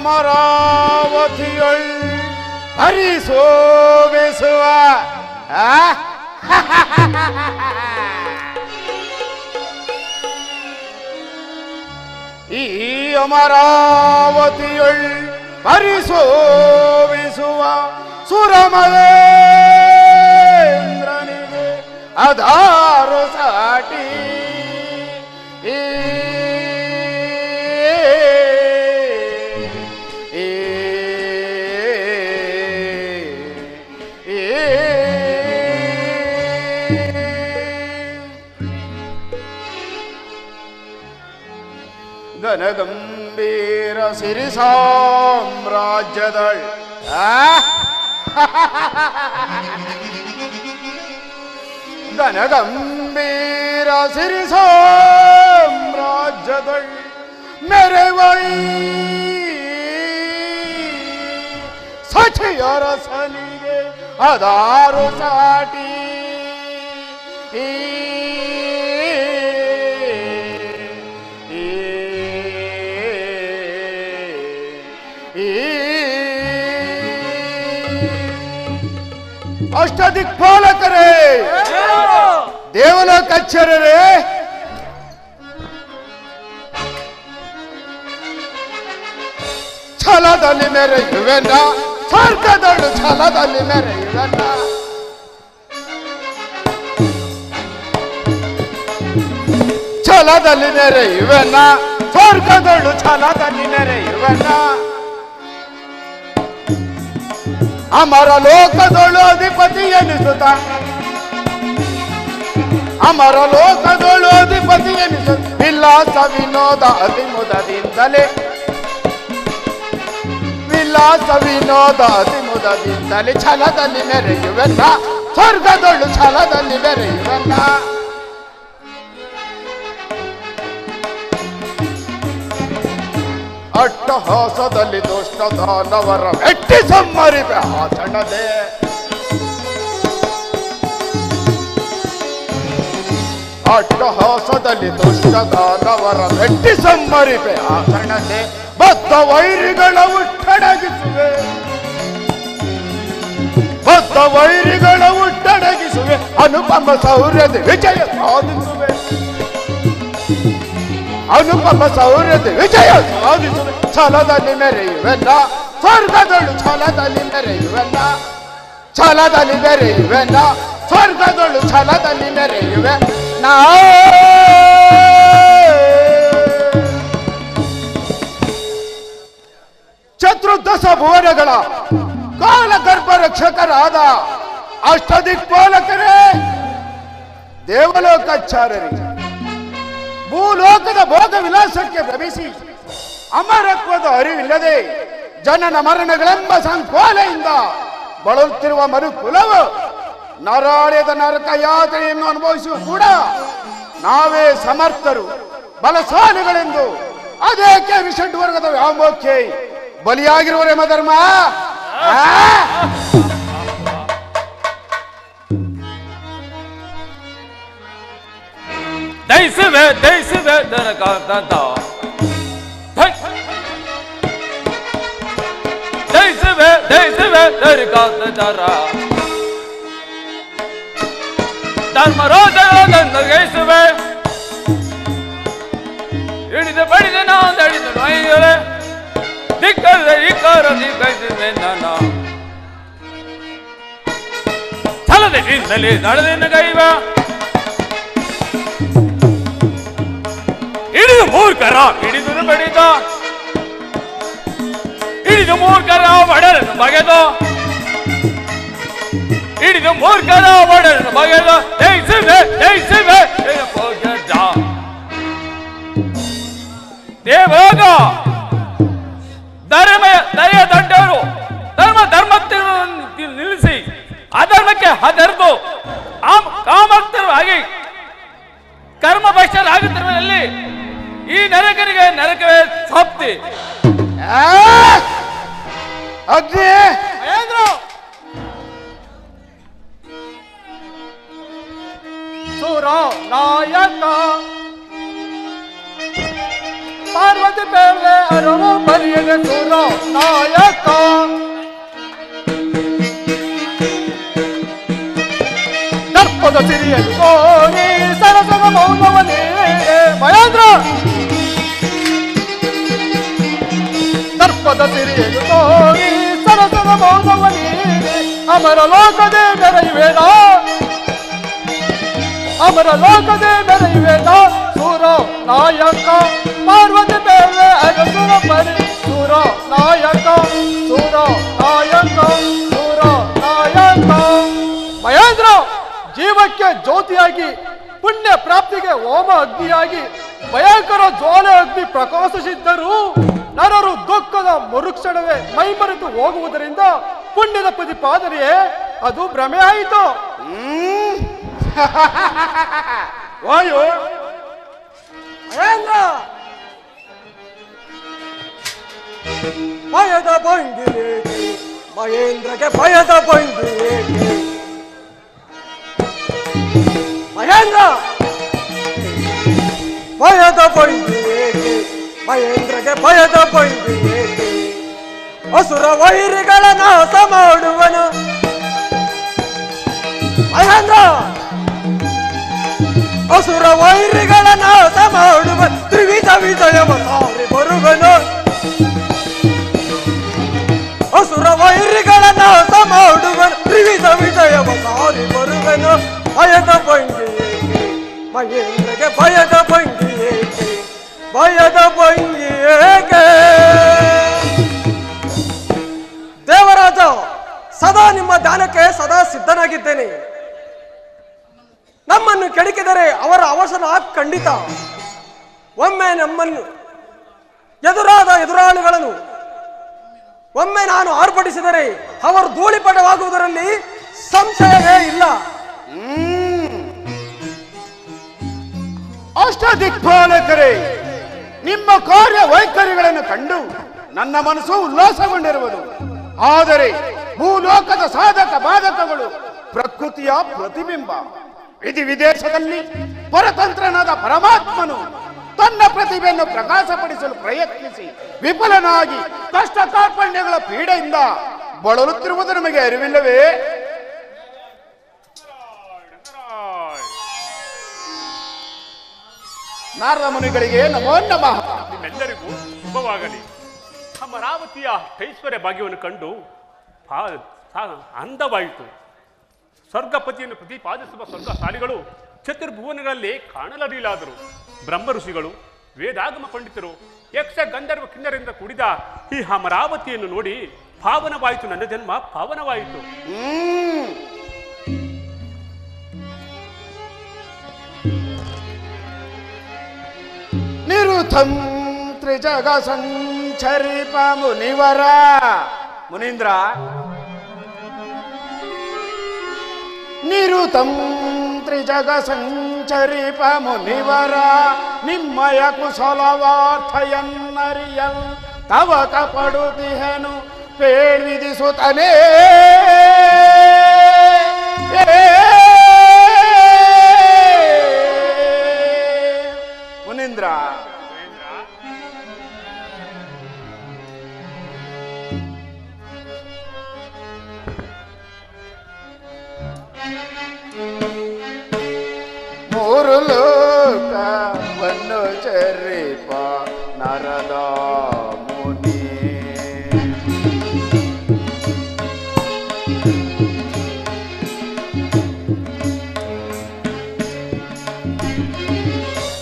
ಅಮರಾವತಿಯೊಳ್ ಹರಿಸೋಬಿಸುವ ಈ ಅಮರಾವತಿಯೊಳ್ ಹರಿಸೋಬಿಸುವ ಸುರಮದೇಂದ್ರನಿಗೆ ಅದಾರು ಸಾಟಿ ಗನಗಂಭೀರ ಸಿರಿ ಸಾಮ್ರಾಜ್ಯದಳ್ ಗನಗಂಭೀರ ಸಿರಿ ಸಾಮ್ರಾಜ್ಯದಳ್ ಮೆರೆವೈ ಸಚಿಯರಸನಿಗೆ ಅದಾರು ಸಾಟಿ ಅಷ್ಟದಿಕ್ಪಾಲಕರೇ, ದೇವಲೋಕಾಚಾರ್ಯರೇ, ಛಲದಲ್ಲಿ ಮೆರೆಯುವೆನ, ಸ್ವರ್ಗದಳು ಛಲದಲ್ಲಿ ಮೆರೆಯುವೆನ, ಛಲದಲ್ಲಿ ಮೆರೆಯುವೆನ, ಸ್ವರ್ಗದಳು ಛಲದಲ್ಲಿ ಮೆರೆಯುವೆನ, ಅಮರ ಲೋಕದೊಳು ಅಧಿಪತಿ ಎನಿಸುತ್ತ, ಅಮರ ಲೋಕದೊಳು ಅಧಿಪತಿ ಎನಿಸುತ್ತ, ವಿಲಾಸ ವಿನೋದ ಅತಿಮುದದಿಂದಲೇ, ವಿಲಾಸ ವಿನೋದ ಅತಿಮುದದಿಂದಲೇ ಛಲದಲ್ಲಿ ಮೆರೆಯುವೆನ್ನ, ಸ್ವರ್ಗದೊಳು ಛಲದಲ್ಲಿ ಮೆರೆಯುವೆನ್ನ, ಅಟ್ಟಹಾಸದಲ್ಲಿ ದುಷ್ಟ ದಾನವರ ಮೆಟ್ಟಿ ಸಮ್ಮರಿವೆ ಆಸಣದೆ, ಅಟ್ಟಹಾಸದಲ್ಲಿ ದುಷ್ಟ ದಾನವರ ಮೆಟ್ಟಿ ಸಮ್ಮರಿವೆ ಆಸಣದೆ, ಬದ್ಧ ವೈರಿಗಳ ಉಟ್ಟಡಗಿಸುವೆ, ಬದ್ಧ ವೈರಿಗಳ ಉಟ್ಟಡಗಿಸುವೆ, ಅನುಪಮ ಶೌರ್ಯದ ವಿಜಯ ಸಾಧಿಸುವೆ, ಅನುಪಮ ಶೌರ್ಯದ ವಿಜಯ ಸಾಧಿಸುವೆ, ಛಲದಲ್ಲಿ ಮೆರೆಯುವೆಲ್ಲ, ಸ್ವರ್ಗದೊಳು ಛಲದಲ್ಲಿ ಮೆರೆಯುವೆಲ್ಲ, ಛಲದಲ್ಲಿ ಮೆರೆಯುವೆಲ್ಲ, ಸ್ವರ್ಗದೊಳು ಛಲದಲ್ಲಿ ಮೆರೆಯುವೆ ನಾ. ಚತುರ್ದಶ ಭುವನಗಳ ಕಾಲಗರ್ಭ ರಕ್ಷಕರಾದ ಅಷ್ಟದಿಕ್ಪಾಲಕರೇ, ದೇವಲೋಕಾಚಾರ್ಯರಿಗೆ, ಭೂಲೋಕದ ಭೋಗ ವಿಲಾಸಕ್ಕೆ ಭ್ರಮಿಸಿ ಅಮರತ್ವದ ಅರಿವಿಲ್ಲದೆ ಜನನ ಮರಣಗಳೆಂಬ ಸಂಕೋಲೆಯಿಂದ ಬಳಲುತ್ತಿರುವ ಮರುಕುಲವು ನರಾಳ್ಯದ ನರಕ ಯಾತನೆಯನ್ನು ಅನುಭವಿಸುವ ಕೂಡ ನಾವೇ ಸಮರ್ಥರು ಬಲಶಾಲಿಗಳೆಂದು ಅದೇಕೆ ವಿಷಡ್ವರ್ಗದ ವ್ಯಾಮೋಹಕ್ಕೆ ಬಲಿಯಾಗಿರುವರೆ ಮಧರ್ಮ. ದಯಿಸುವೆ ದಯಿಸುವೆ ದನಕಾಂತ, ದಯಿಸುವೆ ದಯಿಸುವೆ ದನಕಾಂತರ, ಧರ್ಮರೋಧಗಳನ್ನು ಗೈಸುವೆ, ಹಿಡಿದು ಬಡಿದ ನಾವು ದಡಿದು ನೋಯಿದರೆ ದಿಕ್ಕದ ಇಕ್ಕಾರ ದಿಕ್ಕೈಸುವೆ ನನ್ನ, ಛಲದಿಂದಲೇ ನಡೆದಿನ ಗೈವ ಹಿಡಿದು ಮೂರ್ಖರ ಹಿಡಿದು ಬಡಿದ, ಹಿಡಿದು ಮೂರ್ಖರ ಒಡರನ್ನು ಬಗೆದು, ಹಿಡಿದು ಮೂರ್ಖರ ಒಡರನ್ನು ಬಗೆದು, ಜಯಿಸಿವೆ ಜಯಿಸಿವೆ ದೇವಾಗ ದರೆಯ ದಂಡವರು ಧರ್ಮ ನಿಲ್ಲಿಸಿ ಅಧರ್ಮಕ್ಕೆ ಹದರ್ದು ಕಾಮರ್ಥರು ಆಗಿ ಕರ್ಮ ಭ್ರಷ್ಟರಾಗುತ್ತಿರುವಲ್ಲಿ ಈ ನರಕರಿಗೆ ನರಕವೇ ಸಪ್ತಿ. ಅಗ್ನಿ ಮಹೇಂದ್ರ, ಸುರ ನಾಯಕ ಪಾರ್ವತಿ ಪಾರ್ವತಿ ಬೇಳೆ ಅರವ ಬರಿಯದೆ ಸುರ ನಾಯಕ ದರ್ಪದ ಸಿರಿಯನ್ನು ಕೋರಿ ಸರಸದ ಮೌನವ ನೀಡೆ ಮಹೇಂದ್ರ ದರ್ಪದ ಸಿರಿಯನ್ನು ಕೋರಿ ಸರಸದ ಮೌನವ ನೀಡೆ ಅಮರ ಲೋಕದೇ ಮೆರೆಯುವೇದ ಅಮರ ಲೋಕದೇ ಮೆರೆಯುವೇದ ಸೂರ ನಾಯಕ ಪಾರ್ವತಿ ಬೇಳೆ ಅರಸುರ ಪರಿ ಸೂರ ನಾಯಕ ಸೂರ ನಾಯಕ ಸೂರ ನಾಯಕ ಮಹೇಂದ್ರ ಜೀವಕ್ಕೆ ಜ್ಯೋತಿಯಾಗಿ ಪುಣ್ಯ ಪ್ರಾಪ್ತಿಗೆ ಹೋಮ ಅಗ್ನಿಯಾಗಿ ಭಯಂಕರ ಜ್ವಾಲೆ ಅಗ್ನಿ ಪ್ರಕಾಶಿಸಿದ್ದರೂ ನರರು ದುಃಖದ ಮರುಕ್ಷಣವೇ ಮೈಮರೆತು ಹೋಗುವುದರಿಂದ ಪುಣ್ಯದ ಪ್ರತಿಪಾದನೆಯೇ ಅದು ಭ್ರಮೆ ಆಯಿತು. ವಾಯು ಮಹೇಂದ್ರ ಭಯದ ಭಂಗಿ ಏಕೆ ಮಹೇಂದ್ರಗೆ ಭಯದ ಭಂಗಿ ಏಕೆ ಮಹೇಂದ್ರ ಭಯದ ಭಂಗಿ ಏಕೆ ಮಹೇಂದ್ರಗೆ ಭಯದ ಭಂಗಿ ಏಕೆ ಅಸುರ ವೈರಿಗಳ ನಾಶ ಮಾಡುವನು ಮಹೇಂದ್ರ ಅಸುರ ವೈರಿಗಳ ನಾಶ ಮಾಡುವ ತ್ರಿವಿಧ ವಿಜಯವ ಸಾರಿ ಬರುವನು ಅಸುರ ವೈರಿಗಳ ನಾಶ ಮಾಡುವನು ತ್ರಿವಿಧ ವಿಜಯವ ಸಾರಿ ಬರುವನು ಭಯದ ಭಂಗಿ ಏಕೆ ಮಹೇಂದ್ರಗೆ ಭಯದ ಭಂಗಿ ಏಕೆ ಭಯದ ಭಂಗಿ ಏಕೆ ದೇವರಾಜ ಸದಾ ನಿಮ್ಮ ಧ್ಯಾನಕ್ಕೆ ಸದಾ ಸಿದ್ಧನಾಗಿದ್ದೇನೆ. ನಮ್ಮನ್ನು ಕೆಣಕಿದರೆ ಅವರ ಅವಸರ ಖಂಡಿತ. ಒಮ್ಮೆ ನಮ್ಮನ್ನು ಎದುರಾದ ಎದುರಾಳಿಗಳನ್ನು ಒಮ್ಮೆ ನಾನು ಆರ್ಭಟಿಸಿದರೆ ಅವರು ಧೂಳಿಪಟವಾಗುವುದರಲ್ಲಿ ಸಂಶಯವೇ ಇಲ್ಲ. ಅಷ್ಟದಿಕ್ಪಾಲಕರೇ, ನಿಮ್ಮ ಕಾರ್ಯ ವೈಖರಿಗಳನ್ನು ಕಂಡು ನನ್ನ ಮನಸ್ಸು ಉಲ್ಲಾಸಗೊಂಡಿರುವುದು. ಆದರೆ ಭೂಲೋಕದ ಸಾಧಕ ಬಾಧಕಗಳು ಪ್ರಕೃತಿಯ ಪ್ರತಿಬಿಂಬ. ವಿಧಿ ವಿದೇಶದಲ್ಲಿ ಪರತಂತ್ರನಾದ ಪರಮಾತ್ಮನು ತನ್ನ ಪ್ರತಿಭೆಯನ್ನು ಪ್ರಕಾಶಪಡಿಸಲು ಪ್ರಯತ್ನಿಸಿ ವಿಫಲನಾಗಿ ಕಷ್ಟ ಕಾರ್ಪಣ್ಯಗಳ ಪೀಡೆಯಿಂದ ಬಳಲುತ್ತಿರುವುದು ನಮಗೆ ಅರಿವಿಲ್ಲವೇ? ನಾರದ ಮುನಿಗಳಿಗೆ ನಮೋ ನಮಃ. ನಿಮ್ಮೆಲ್ಲರಿಗೂ ಶುಭವಾಗಲಿ. ಅಮರಾವತಿಯ ಐಶ್ವರ್ಯ ಭಾಗ್ಯವನ್ನು ಕಂಡು ಅಂದವಾಯಿತು. ಸ್ವರ್ಗಪತಿಯನ್ನು ಪ್ರತಿಪಾದಿಸುವ ಸ್ವರ್ಗಶಾಲಿಗಳು ಚತುರ್ಭುವನಗಳಲ್ಲಿ ಕಾಣಲರಿಲಾದರು. ಬ್ರಹ್ಮ ಋಷಿಗಳು, ವೇದಾಗಮ ಪಂಡಿತರು, ಯಕ್ಷ ಗಂಧರ್ವ ಕಿನ್ನರಿಂದ ಕೂಡಿದ ಈ ಅಮರಾವತಿಯನ್ನು ನೋಡಿ ಪಾವನವಾಯಿತು. ನನ್ನ ಜನ್ಮ ಪಾವನವಾಯಿತು. ನಿರುತಂ ತ್ರಿಜಗ ಸಂಚರಿಪ ಮುನಿವರ. ಮುನೀಂದ್ರ, ನಿರುತಂ ತ್ರಿಜಗ ಸಂಚರಿಪ ಮುನಿವರ, ನಿಮ್ಮಯ ಕುಶಲವಾರ್ಥಯನ್ನರಿಯಲ್ ತವಕ ಪಡುತ್ತಿಹನು ಪೇಳ್ವಿಧಿಸುತ್ತನೇ. ಮುನೀಂದ್ರ, ಮೂರು ಲೋಕವನ್ನು ಚರಿಪ ನರದ ಮುನಿ,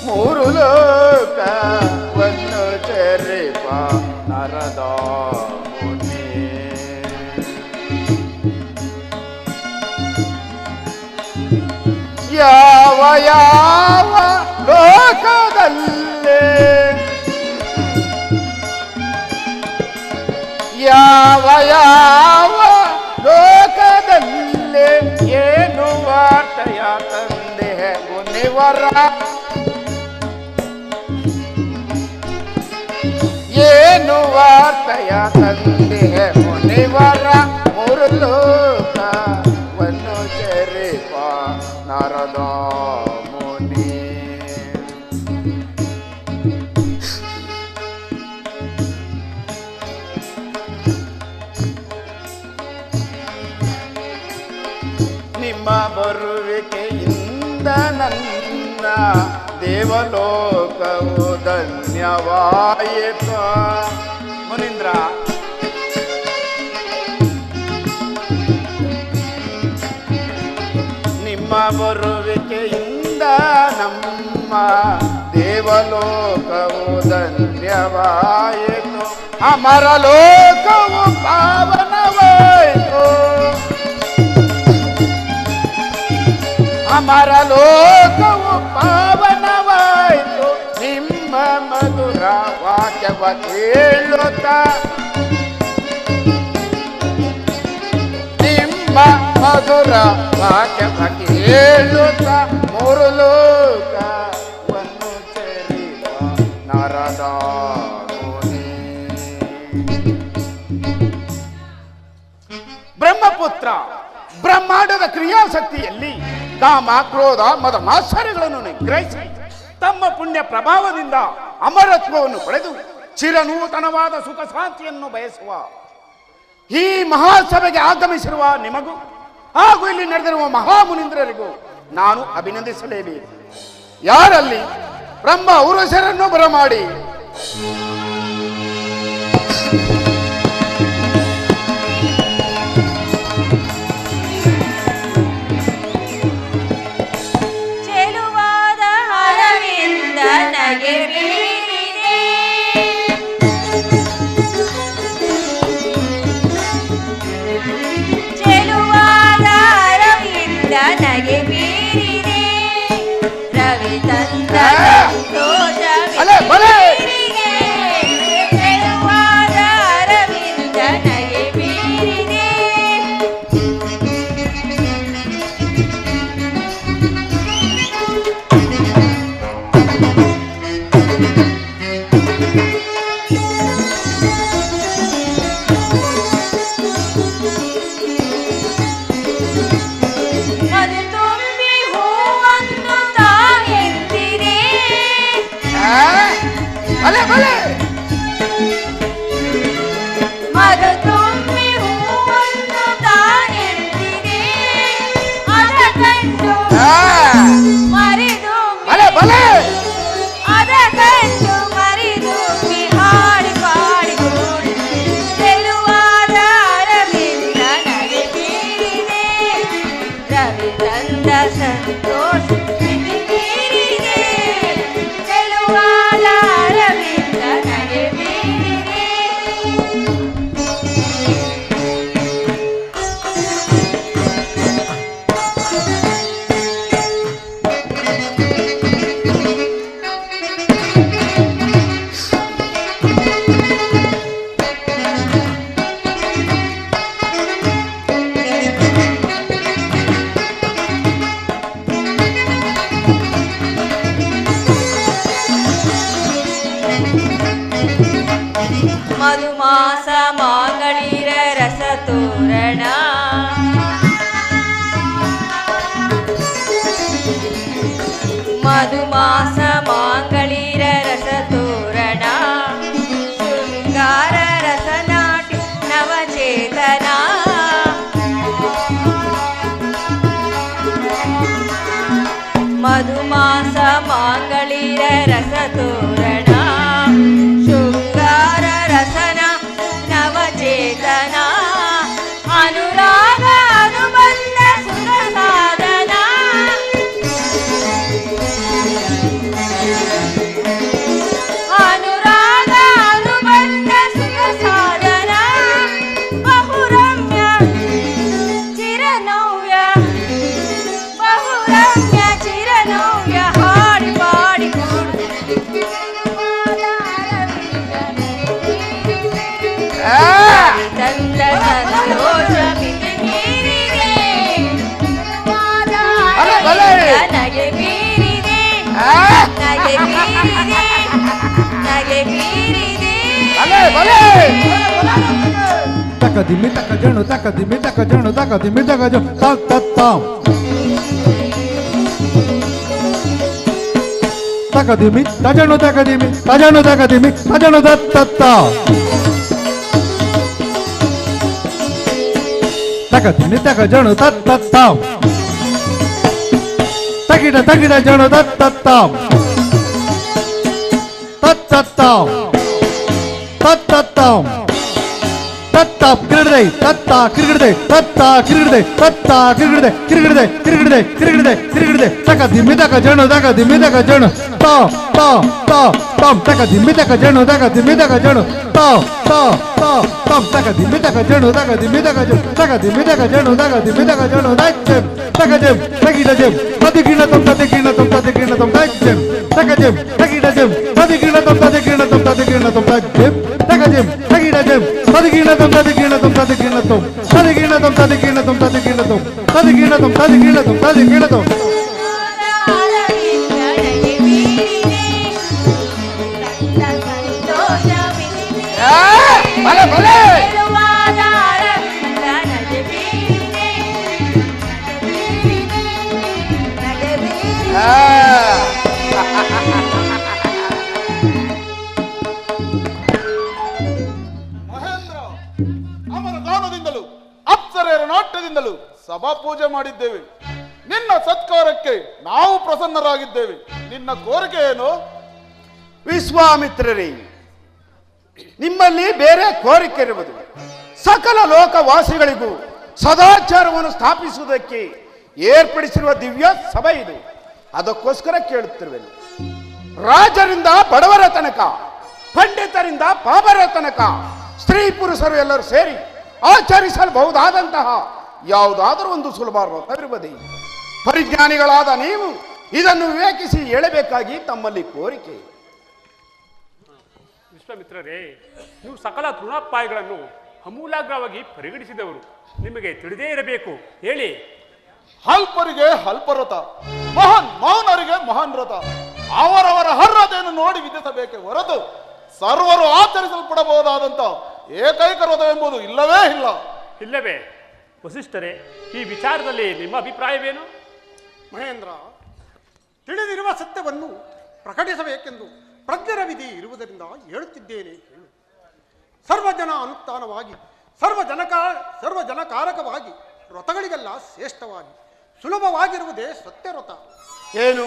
ಮೂರು ಲೋಕವನ್ನು ಚರಿಪ ನರದ ಮುನಿ, ಯಾವ ಯಾವ ಲೋಕದಲ್ಲೇ ಯಾವ ಯಾವ ಲೋಕದಲ್ಲೇ ಏನು ವಾರ್ತೆಯ ತಂದೆ ಮುನಿವರ, ಏನು ವಾರ್ತೆಯ ತಂದೆ ಮುನಿವರ, ಮೂರು ಲೋಕವನ್ನು ಚರಿಪ ನಾರದ ಮುನಿ. ನನ್ನ ದೇವಲೋಕವು ಧನ್ಯವಾಯಿತು. ಮುನೀಂದ್ರ, ನಿಮ್ಮ ಬರುವಿಕೆಯಿಂದ ನಮ್ಮ ದೇವಲೋಕವು ಧನ್ಯವಾಯಿತು. ಅಮರ ಲೋಕವು ಪಾವನವಾಯಿತು. ಅಮರ ಲೋಕವು ಪಾವನವಾಯಿತು. ನಿಮ್ಮ ಮಧುರ ವಾಕ್ಯವ ಕೇಳುತ್ತ, ನಿಮ್ಮ ಮಧುರ ವಾಕ್ಯವ ಕೇಳುತ್ತ ಮೂರು ಲೋಕವನ್ನು ಸೇರಿದ ನರದ ಮುನಿ. ಬ್ರಹ್ಮಪುತ್ರ ಬ್ರಹ್ಮಾಂಡದ ಕ್ರಿಯಾಶಕ್ತಿಯಲ್ಲಿ ಕಾಮ, ಕ್ರೋಧ, ಮದ ಮಾತ್ಸರ್ಯಗಳನ್ನು ನಿಗ್ರಹಿಸಿ ತಮ್ಮ ಪುಣ್ಯ ಪ್ರಭಾವದಿಂದ ಅಮರತ್ವವನ್ನು ಪಡೆದು ಚಿರನೂತನವಾದ ಸುಖ ಶಾಂತಿಯನ್ನು ಬಯಸುವ ಈ ಮಹಾಸಭೆಗೆ ಆಗಮಿಸಿರುವ ನಿಮಗೂ ಹಾಗೂ ಇಲ್ಲಿ ನಡೆದಿರುವ ಮಹಾಮುನೀಂದ್ರರಿಗೂ ನಾನು ಅಭಿನಂದಿಸಲೇಬೇಕು. ಯಾರಲ್ಲಿ ಬ್ರಹ್ಮ ಊರ್ವಶರನ್ನು ಬರಮಾಡಿ ಮಧುಮಾಸ ಮಾಂಗಳಿರ ರಸ ತೋರಣ ಮಧುಮಾಸ ಮಾಂಗಳಿರ ರಸ ತೋರಣ ಶೃಂಗಾರ ರಸನಾಟಿ ನವಚೇತನ ಮಧುಮಾಸ ಮಾಂಗಳಿರ ರಸ ತೋರಣ ಶೃಂಗಾರ ರಸನ ನವಚೇತನ ಅನುರಾಗ ಅನುಬಂಧ ಸುಖ ಸಾಧನ ಅನುರಾಗ ಅನುಬಂಧ ಸುಖ ಸಾಧನ ಬಹುರಮ್ಯ ಚಿರನವ್ಯ ಬಹುರಮ್ಯ ಚಿರನವ್ಯ ಹಾಡಿ ಪಾಡಿ ತಂದ ಸಂತೋಷ ಮೀರಿದೆ ನಗೆ ಮೀರಿದೆ ನಗೆ ಮೀರಿದೆ ನಗೆ ಮೀರಿದೆ ತಕದಿಮಿ ತಕ ಜಣು ತಕದಿಮಿ ತಕ ಜಣು ತಕದಿಮಿ ತಕ ಜಣು ತಕ್ ತಕ್ ತಾಂ ತಕದಿಮಿ ತಜಣು ತಕದಿಮಿ ತಜಣು ತಕದಿಮಿ ತಜಣು ತತ್ ತತ್ತ ತಕದಿಮಿ ತಕ ಜಣು ತತ್ ತತ್ ತಾಂ ತಗಿಡ ತಗಿಡ ಜಣ ತತ್ತತ್ತಾಂ ತತ್ತತ್ತಾಂ ತತ್ತತ್ತಾಂ ತತ್ತ ಕಿರಿಗಡೆ ತತ್ತ ಕಿರಿಗಡೆ ತತ್ತ ಕಿರಿಗಡೆ ತತ್ತ ಕಿರಿಗಡೆ ಕಿರಿಗಡೆ ಕಿರಿಗಡೆ ಕಿರಿಗಡೆ ಕಿರಿಗಡೆ ತಕ ದಿಮ್ಮಿದಕ ಜಣ ದಕ ದಿಮ್ಮಿದಕ ಜಣ ತ ತ ತ ತಂ ತಕ ದಿಮ್ಮಿದಕ ಜಣ ದಕ ದಿಮ್ಮಿದಕ ಜಣ ತ ತ ತ ತಂ ತಕ ದಿಮ್ಮಿದಕ ಜಣ ದಕ ದಿಮ್ಮಿದಕ ಜಣ ತಕ ದಿಮ್ಮಿದಕ ಜಣ ದಕ ದಿಮ್ಮಿದಕ ಜಣ ದೈತ್ಯಂ ತಕ ಜಂ ತಗಿಡ ಜಂ ತದಿಗಿಣ ತಂ ತದಿಗಿಣ ತಂ ತದಿಗಿಣ ತಂ ದೈತ್ಯಂ ತಕ ಜಂ ತಗಿಡ ಜಂ ತದಿಗಿಣ ತಂ ತದಿಗಿಣ ತಂ ತದಿಗಿಣ ತಂ ದೈತ್ಯಂ ತಕ ಜಂ ತಗಿಡ ಜಂ ತದಿಗಿಣ ತಂ ತದಿಗಿಣ ತಂ ತದಿಗಿಣ ತಂ ತದಿಗಿಣ ತಂ ತದಿಗಿಣ ತಂ ತದಿಗಿಣ ತಂ ತದಿಗಿಣ ತಂ ತದಿಗಿಣ ತಂ ತದಿಗಿಣ ತಂ ಬಲೆ ಬಲೆ ಮಹೇಂದ್ರ, ಅಮರ ಗಾನದಿಂದಲೂ ಅಪ್ಸರೆಯರ ನಾಟ್ಯದಿಂದಲೂ ಸಭಾ ಪೂಜೆ ಮಾಡಿದ್ದೇವೆ. ನಿನ್ನ ಸತ್ಕಾರಕ್ಕೆ ನಾವು ಪ್ರಸನ್ನರಾಗಿದ್ದೇವೆ. ನಿನ್ನ ಕೋರಿಕೆ ಏನು? ವಿಶ್ವಾಮಿತ್ರರೇ, ನಿಮ್ಮಲ್ಲಿ ಬೇರೆ ಕೋರಿಕೆ ಇರುವುದು. ಸಕಲ ಲೋಕವಾಸಿಗಳಿಗೂ ಸದಾಚಾರವನ್ನು ಸ್ಥಾಪಿಸುವುದಕ್ಕೆ ಏರ್ಪಡಿಸಿರುವ ದಿವ್ಯ ಸಭೆ ಇದು. ಅದಕ್ಕೋಸ್ಕರ ಕೇಳುತ್ತಿರುವೆನು. ರಾಜರಿಂದ ಬಡವರ ತನಕ, ಪಂಡಿತರಿಂದ ಪಾಬರ ತನಕ, ಸ್ತ್ರೀ ಪುರುಷರು ಎಲ್ಲರೂ ಸೇರಿ ಆಚರಿಸಬಹುದಾದಂತಹ ಯಾವುದಾದರೂ ಒಂದು ಸುಲಭ ವ್ರತವಿರುವುದೇ. ಪರಿಜ್ಞಾನಿಗಳಾದ ನೀವು ಇದನ್ನು ವಿವೇಕಿಸಿ ಹೇಳಬೇಕಾಗಿ ತಮ್ಮಲ್ಲಿ ಕೋರಿಕೆ. ವಿಶ್ವಾಮಿತ್ರರೇ, ನೀವು ಸಕಲ ತೃಣೋಪಾಯಗಳನ್ನು ಅಮೂಲಾಗ್ರವಾಗಿ ಪರಿಗಣಿಸಿದವರು. ನಿಮಗೆ ತಿಳಿದೇ ಇರಬೇಕು. ಹೇಳಿ. ಅಲ್ಪರಿಗೆ ಅಲ್ಪರಥ, ಮಹಾನ್ ಮೌನರಿಗೆ ಮಹಾನ್ ರಥ. ಅವರವರ ಅರ್ಹತೆಯನ್ನು ನೋಡಿ ವಿಧಿಸಬೇಕೆ ಹೊರತು ಸರ್ವರು ಆಚರಿಸಲ್ಪಡಬಹುದಾದಂತ ಏಕೈಕ ವ್ರತವೆಂಬುದು ಇಲ್ಲವೇ ಇಲ್ಲ. ಇಲ್ಲವೇ? ವಸಿಷ್ಠರೇ, ಈ ವಿಚಾರದಲ್ಲಿ ನಿಮ್ಮ ಅಭಿಪ್ರಾಯವೇನು? ಮಹೇಂದ್ರ, ತಿಳಿದಿರುವ ಸತ್ಯವನ್ನು ಪ್ರಕಟಿಸಬೇಕೆಂದು ಪ್ರಜ್ಞರ ವಿಧಿ ಇರುವುದರಿಂದ ಹೇಳುತ್ತಿದ್ದೇನೆ. ಸರ್ವಜನ ಅನುಷ್ಠಾನವಾಗಿ ಸರ್ವಜನಕಾರಕವಾಗಿ ವ್ರತಗಳಿಗೆಲ್ಲ ಶ್ರೇಷ್ಠವಾಗಿ ಸುಲಭವಾಗಿರುವುದೇ ಸತ್ಯವ್ರತ. ಏನು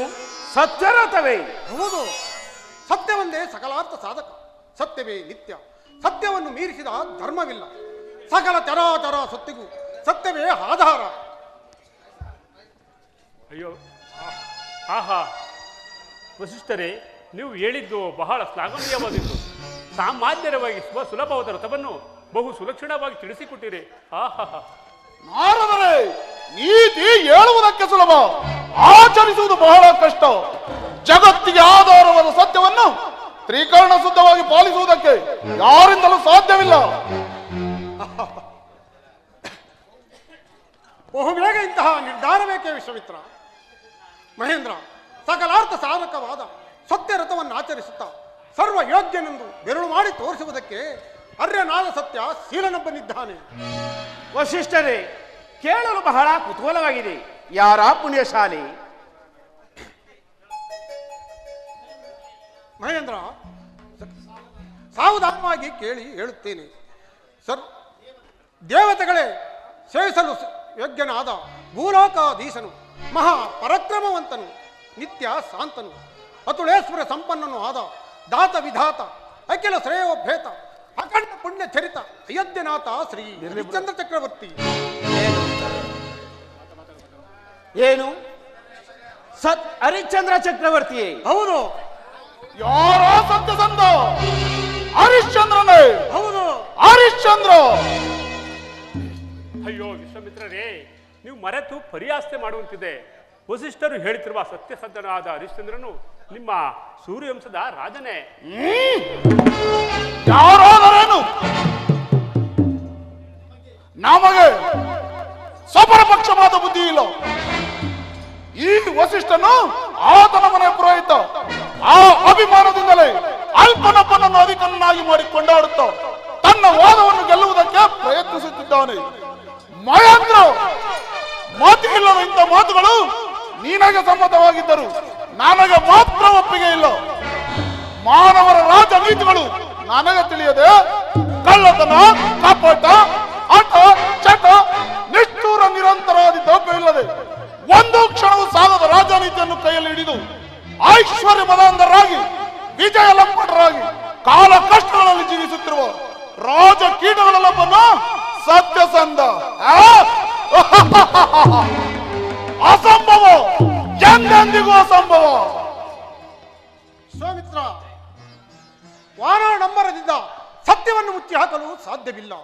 ಸತ್ಯರಥವೇ? ಹೌದು, ಸತ್ಯವೊಂದೇ ಸಕಲಾರ್ಥ ಸಾಧಕ. ಸತ್ಯವೇ ನಿತ್ಯ. ಸತ್ಯವನ್ನು ಮೀರಿಸಿದ ಧರ್ಮವಿಲ್ಲ. ಸಕಲ ಚರಾಚರ ಸತ್ತಿಗೂ ಸತ್ಯವೇ ಆಧಾರ. ಅಯ್ಯೋ, ಆಹಾ ವಸಿಷ್ಠರೇ, ನೀವು ಹೇಳಿದ್ದು ಬಹಳ ಶ್ಲಾಘನೀಯವಾದಿತ್ತು. ಸಾಮಾನ್ಯವಾಗಿ ಸುಲಭವಾದ ವ್ರತವನ್ನು ಬಹು ಸುಲಕ್ಷಣವಾಗಿ ತಿಳಿಸಿಕೊಟ್ಟಿರಿ. ಆಹಾ, ನಾರದರೆ, ನೀತಿ ಹೇಳುವುದಕ್ಕೆ ಸುಲಭ, ಆಚರಿಸುವುದು ಬಹಳ ಕಷ್ಟ. ಜಗತ್ತಿಗೆ ಆಧಾರವಾದ ಸತ್ಯವನ್ನು ತ್ರಿಕರಣ ಶುದ್ಧವಾಗಿ ಪಾಲಿಸುವುದಕ್ಕೆ ಯಾರಿಂದಲೂ ಸಾಧ್ಯವಿಲ್ಲ. ಬಹುಬೇಗ ಇಂತಹ ನಿರ್ಧಾರ ಬೇಕೇ ವಿಶ್ವಾಮಿತ್ರ. ಮಹೇಂದ್ರ, ಸಕಲಾರ್ಥ ಸಾಧಕವಾದ ಸತ್ಯ ರಥವನ್ನು ಆಚರಿಸುತ್ತಾ ಸರ್ವ ಯೋಗ್ಯನೆಂದು ಬೆರಳು ಮಾಡಿ ತೋರಿಸುವುದಕ್ಕೆ ಅರ್ಯನಾದ ಸತ್ಯ ಶೀಲನೊಬ್ಬನಿದ್ದಾನೆ. ವಸಿಷ್ಠರೇ, ಕೇಳಲು ಬಹಳ ಕುತೂಹಲವಾಗಿದೆ. ಯಾರ ಪುಣ್ಯಶಾಲಿ? ಮಹೇಂದ್ರ, ಸಾವಧಾನವಾಗಿ ಕೇಳಿ ಹೇಳುತ್ತೇನೆ. ದೇವತೆಗಳೇ ಸೇವಿಸಲು ಯೋಗ್ಯನಾದ ಭೂಲೋಕಾಧೀಶನು, ಮಹಾ ಪರಾಕ್ರಮವಂತನು, ನಿತ್ಯ ಶಾಂತನು, ಅತುಳೇಶ್ವರ ಸಂಪನ್ನನು ಆದ ದಾತ ವಿಧಾತ, ಅಖಿಲ ಶ್ರೇಯೋಭೇತ, ಅಖಂಡ ಪುಣ್ಯ ಚರಿತ ಅಯೋಧ್ಯನಾಥ ಶ್ರೀ ಹರಿಶ್ಚಂದ್ರ ಚಕ್ರವರ್ತಿ. ಏನು ಹರಿಶ್ಚಂದ್ರ ಚಕ್ರವರ್ತಿಯೇ? ಹೌದು. ಯಾರೋ ಸತ್ಯಸಂಧ ಹರಿಶ್ಚಂದ್ರನೇ. ಹೌದು, ಹರಿಶ್ಚಂದ್ರ. ಅಯ್ಯೋ ವಿಶ್ವಾಮಿತ್ರರೇ, ನೀವು ಮರೆತು ಪರಿಹಾಸ್ಯ ಮಾಡುವಂತಿದೆ. ವಸಿಷ್ಠರು ಹೇಳುತ್ತಿರುವ ಸತ್ಯಸಂಧನಾದ ಹರಿಶ್ಚಂದ್ರನು ನಿಮ್ಮ ಸೂರ್ಯವಂಶದ ರಾಜನೇ. ಯಾರಾದರೇನು? ನಮಗೆ ಸಪರ ಪಕ್ಷವಾದ ಬುದ್ಧಿ ಇಲ್ಲ. ಈ ವಸಿಷ್ಠನು ಆತನ ಮನೆ ಪುರೋಹಿತ. ಆ ಅಭಿಮಾನದಿಂದಲೇ ಅಲ್ಪನಪ್ಪನನ್ನು ಅಧಿಕನಾಗಿ ಮಾಡಿ ಕೊಂಡಾಡುತ್ತಾ ತನ್ನ ವಾದವನ್ನು ಗೆಲ್ಲುವುದಕ್ಕೆ ಪ್ರಯತ್ನಿಸುತ್ತಿದ್ದಾನೆ. ಮಹೇಂದ್ರ, ಮಾತಿಗಿಲ್ಲದ ಇಂಥ ಮಾತುಗಳು ನಿನಗೆ ಸಮ್ಮತವಾಗಿದ್ದರು ನನಗೆ ಮಾತ್ರ ಒಪ್ಪಿಗೆ ಇಲ್ಲ. ಮಾನವರ ರಾಜನೀತಿಗಳು ನನಗೆ ತಿಳಿಯದೆ ಕಳ್ಳತನ, ಕಪಟ, ಹಠ, ಚಟ, ನಿಷ್ಠೂರ ನಿರಂತರಾದಿ ದೌರ್ಭ್ಯವಿಲ್ಲದೆ ಒಂದು ಕ್ಷಣವೂ ಸಾಗದ ರಾಜನೀತಿಯನ್ನು ಕೈಯಲ್ಲಿ ಹಿಡಿದು ಐಶ್ವರ್ಯ ಮದಾಂಧರಾಗಿ ವಿಜಯ ಲಂಪಟರಾಗಿ ಕಾಲ ಕಷ್ಟಗಳಲ್ಲಿ ಜೀವಿಸುತ್ತಿರುವ ರಾಜ ಕೀಟಗಳಲ್ಲೊಬ್ಬನು ಸತ್ಯಸಂಧ ಅಸಂಭವ, ಎಂದೆಂದಿಗೂ ಅಸಂಭವ. ವಿಶ್ವಾಮಿತ್ರ, ವಾನಡಂಬರದಿಂದ ಸತ್ಯವನ್ನು ಮುಚ್ಚಿ ಹಾಕಲು ಸಾಧ್ಯವಿಲ್ಲ.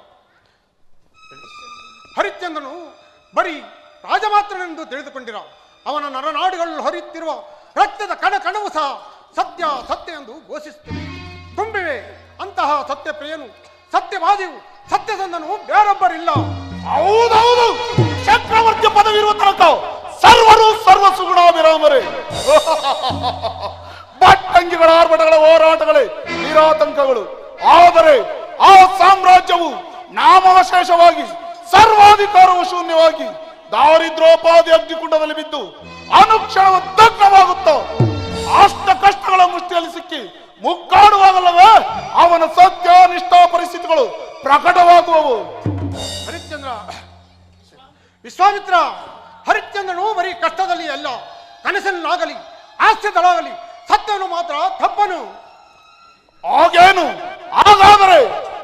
ಹರಿಶ್ಚಂದ್ರನು ಬರೀ ರಾಜ ಮಾತ್ರನೆಂದು ತಿಳಿದುಕೊಂಡಿರ. ಅವನ ನರನಾಡುಗಳಲ್ಲಿ ಹರಿಯುತ್ತಿರುವ ರಕ್ತದ ಕಣ ಕಣವು ಸಹ ಸತ್ಯ ಸತ್ಯ ಎಂದು ಘೋಷಿಸುತ್ತದೆ. ತುಂಬಿವೆ ಅಂತಹ ಸತ್ಯಪ್ರಿಯನು, ಸತ್ಯವಾದಿಯು, ಸತ್ಯಸಂಧನು ಬೇರೊಬ್ಬರಿಲ್ಲ. ಹೌದೌದು, ಚಕ್ರವರ್ತಿ ಪದವಿ ಇರುವ ತನಕ ಸರ್ವರು ಸರ್ವ ಸುಗುಣಾಭಿರಾಮರೇ. ಭಟ್ಟಂಗಿಗಳ ಆರ್ಭಟಗಳ ಹೋರಾಟಗಳೇ ನಿರಾತಂಕಗಳು. ಆದರೆ ಆ ಸಾಮ್ರಾಜ್ಯವು ನಾಮಾವಶೇಷವಾಗಿ ಸರ್ವಾಧಿಕಾರವು ಶೂನ್ಯವಾಗಿ ದಾರಿದ್ರ್ಯೋಪಾದಿ ಅಗ್ನಿಕುಂಡದಲ್ಲಿ ಬಿದ್ದು ಅನುಕ್ಷಣ ದಗ್ಧವಾಗುತ್ತ ಅಷ್ಟ ಕಷ್ಟಗಳ ಮುಷ್ಟಿಯಲ್ಲಿ ಸಿಕ್ಕಿ ಮುಗ್ಗಾಡುವಾಗಲ್ಲವೇ ಅವನ ಸತ್ಯ ನಿಷ್ಠಾ ಪರಿಸ್ಥಿತಿಗಳು ಪ್ರಕಟವಾಗುವವು. ಹರಿಶ್ಚಂದ್ರ, ವಿಶ್ವಾಮಿತ್ರ, ಹರಿಶ್ಚಂದ್ರನು ಬರೀ ಕಷ್ಟದಲ್ಲಿ ಅಲ್ಲ, ಕನಸಲ್ಲಾಗಲಿ ಹಾಸ್ಯದಲ್ಲಾಗಲಿ ಸತ್ಯವನ್ನು ಮಾತ್ರ ತಪ್ಪನು. ಹಾಗೇನು? ಹಾಗಾದರೆ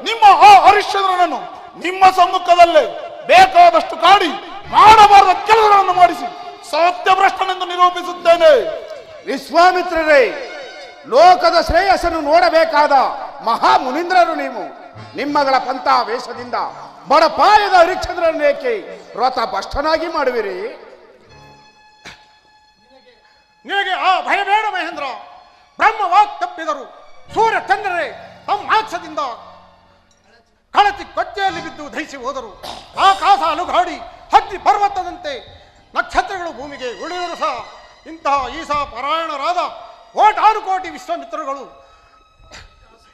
ನಿಮ್ಮ ಆ ಹರಿಶ್ಚಂದ್ರನನ್ನು ನಿಮ್ಮ ಸಮ್ಮುಖದಲ್ಲೇ ಬೇಕಾದಷ್ಟು ಕಾಡಿ ಮಾಡಬಾರದ ಕೆಲಸಗಳನ್ನು ಮಾಡಿಸಿ ಸತ್ಯಭ್ರಷ್ಟನೆಂದು ನಿರೂಪಿಸುತ್ತೇನೆ. ವಿಶ್ವಾಮಿತ್ರರೇ, ಲೋಕದ ಶ್ರೇಯಸ್ಸನ್ನು ನೋಡಬೇಕಾದ ಮಹಾ ಮುನೀಂದ್ರರು ನೀವು. ನಿಮ್ಮಗಳ ಪಂಥ ವೇಷದಿಂದ ಬಡಪಾಯದ ಹರಿಶ್ಚಂದ್ರನೇಕೆ ವ್ರತ ಭ್ರಷ್ಟನಾಗಿ ಮಾಡುವಿರಿ? ನಿನಗೆ ಆ ಭಯ ಬೇಡ ಮಹೇಂದ್ರ. ಬ್ರಹ್ಮವಾಕ್ ತಪ್ಪಿದರು ಸೂರ್ಯ ಚಂದ್ರರೇ ತಮ್ಮ ಆಕ್ಷದಿಂದ ಕಳಚಿ ಕೊಚ್ಚೆಯಲ್ಲಿ ಬಿದ್ದು ದಹಿಸಿ ಹೋದರು. ಆಕಾಶ ಅಲುಗಾಡಿ ಹತ್ತಿ ಪರ್ವತದಂತೆ ನಕ್ಷತ್ರಗಳು ಭೂಮಿಗೆ ಉಳಿದರು ಸಹ ಇಂತಹ ಈಸಾ ಪರಾಯಣರಾದ ಕೋಟಾನುಕೋಟಿ ವಿಶ್ವಾಮಿತ್ರರುಗಳು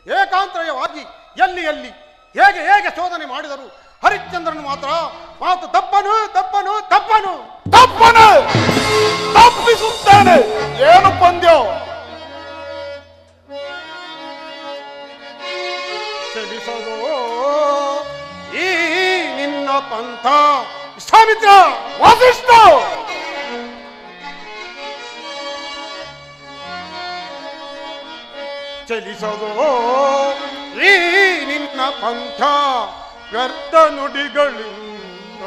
ಏಕಾಂತರಯವಾಗಿ ಎಲ್ಲಿ ಎಲ್ಲಿ ಹೇಗೆ ಹೇಗೆ ಶೋಧನೆ ಮಾಡಿದರು. ಹರಿಶ್ಚಂದ್ರನು ಮಾತ್ರ ಮಾತು ತಪ್ಪನು ತಪ್ಪನು ತಪ್ಪನು ತಪ್ಪನು ತಪ್ಪಿಸುತ್ತೇನೆ. ಏನು ಪಂದ್ಯ? ಚಲಿಸದೋ ಈ ನಿನ್ನ ಪಂಥ. ವಿಶ್ವಾಮಿತ್ರ, ವಸಿಷ್ಠ, ಚಲಿಸದೋ ಈ ನಿನ್ನ ಪಂಥ ವ್ಯರ್ಥ ನುಡಿಗಳಿಂದ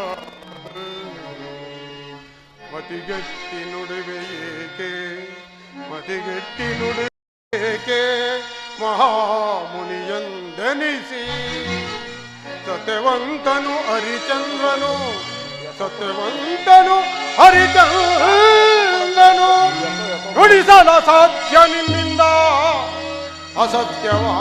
ಮತಿಗಟ್ಟಿ ನುಡಿವೆ ಏಕೆ, ಮತಿಗಟ್ಟಿ ನುಡಿವೆ ಏಕೆ ಮಹಾಮುನಿಯಂದನಿಸಿ ಸತ್ಯವಂತನು ಹರಿಚಂದ್ರನು, ಸತ್ಯವಂತನು ಹರಿಚಂದ್ರನು ನುಡಿಸಲ ಸಾಧ್ಯ ನಿನ್ನಿಂದ ಅಸತ್ಯವಾ.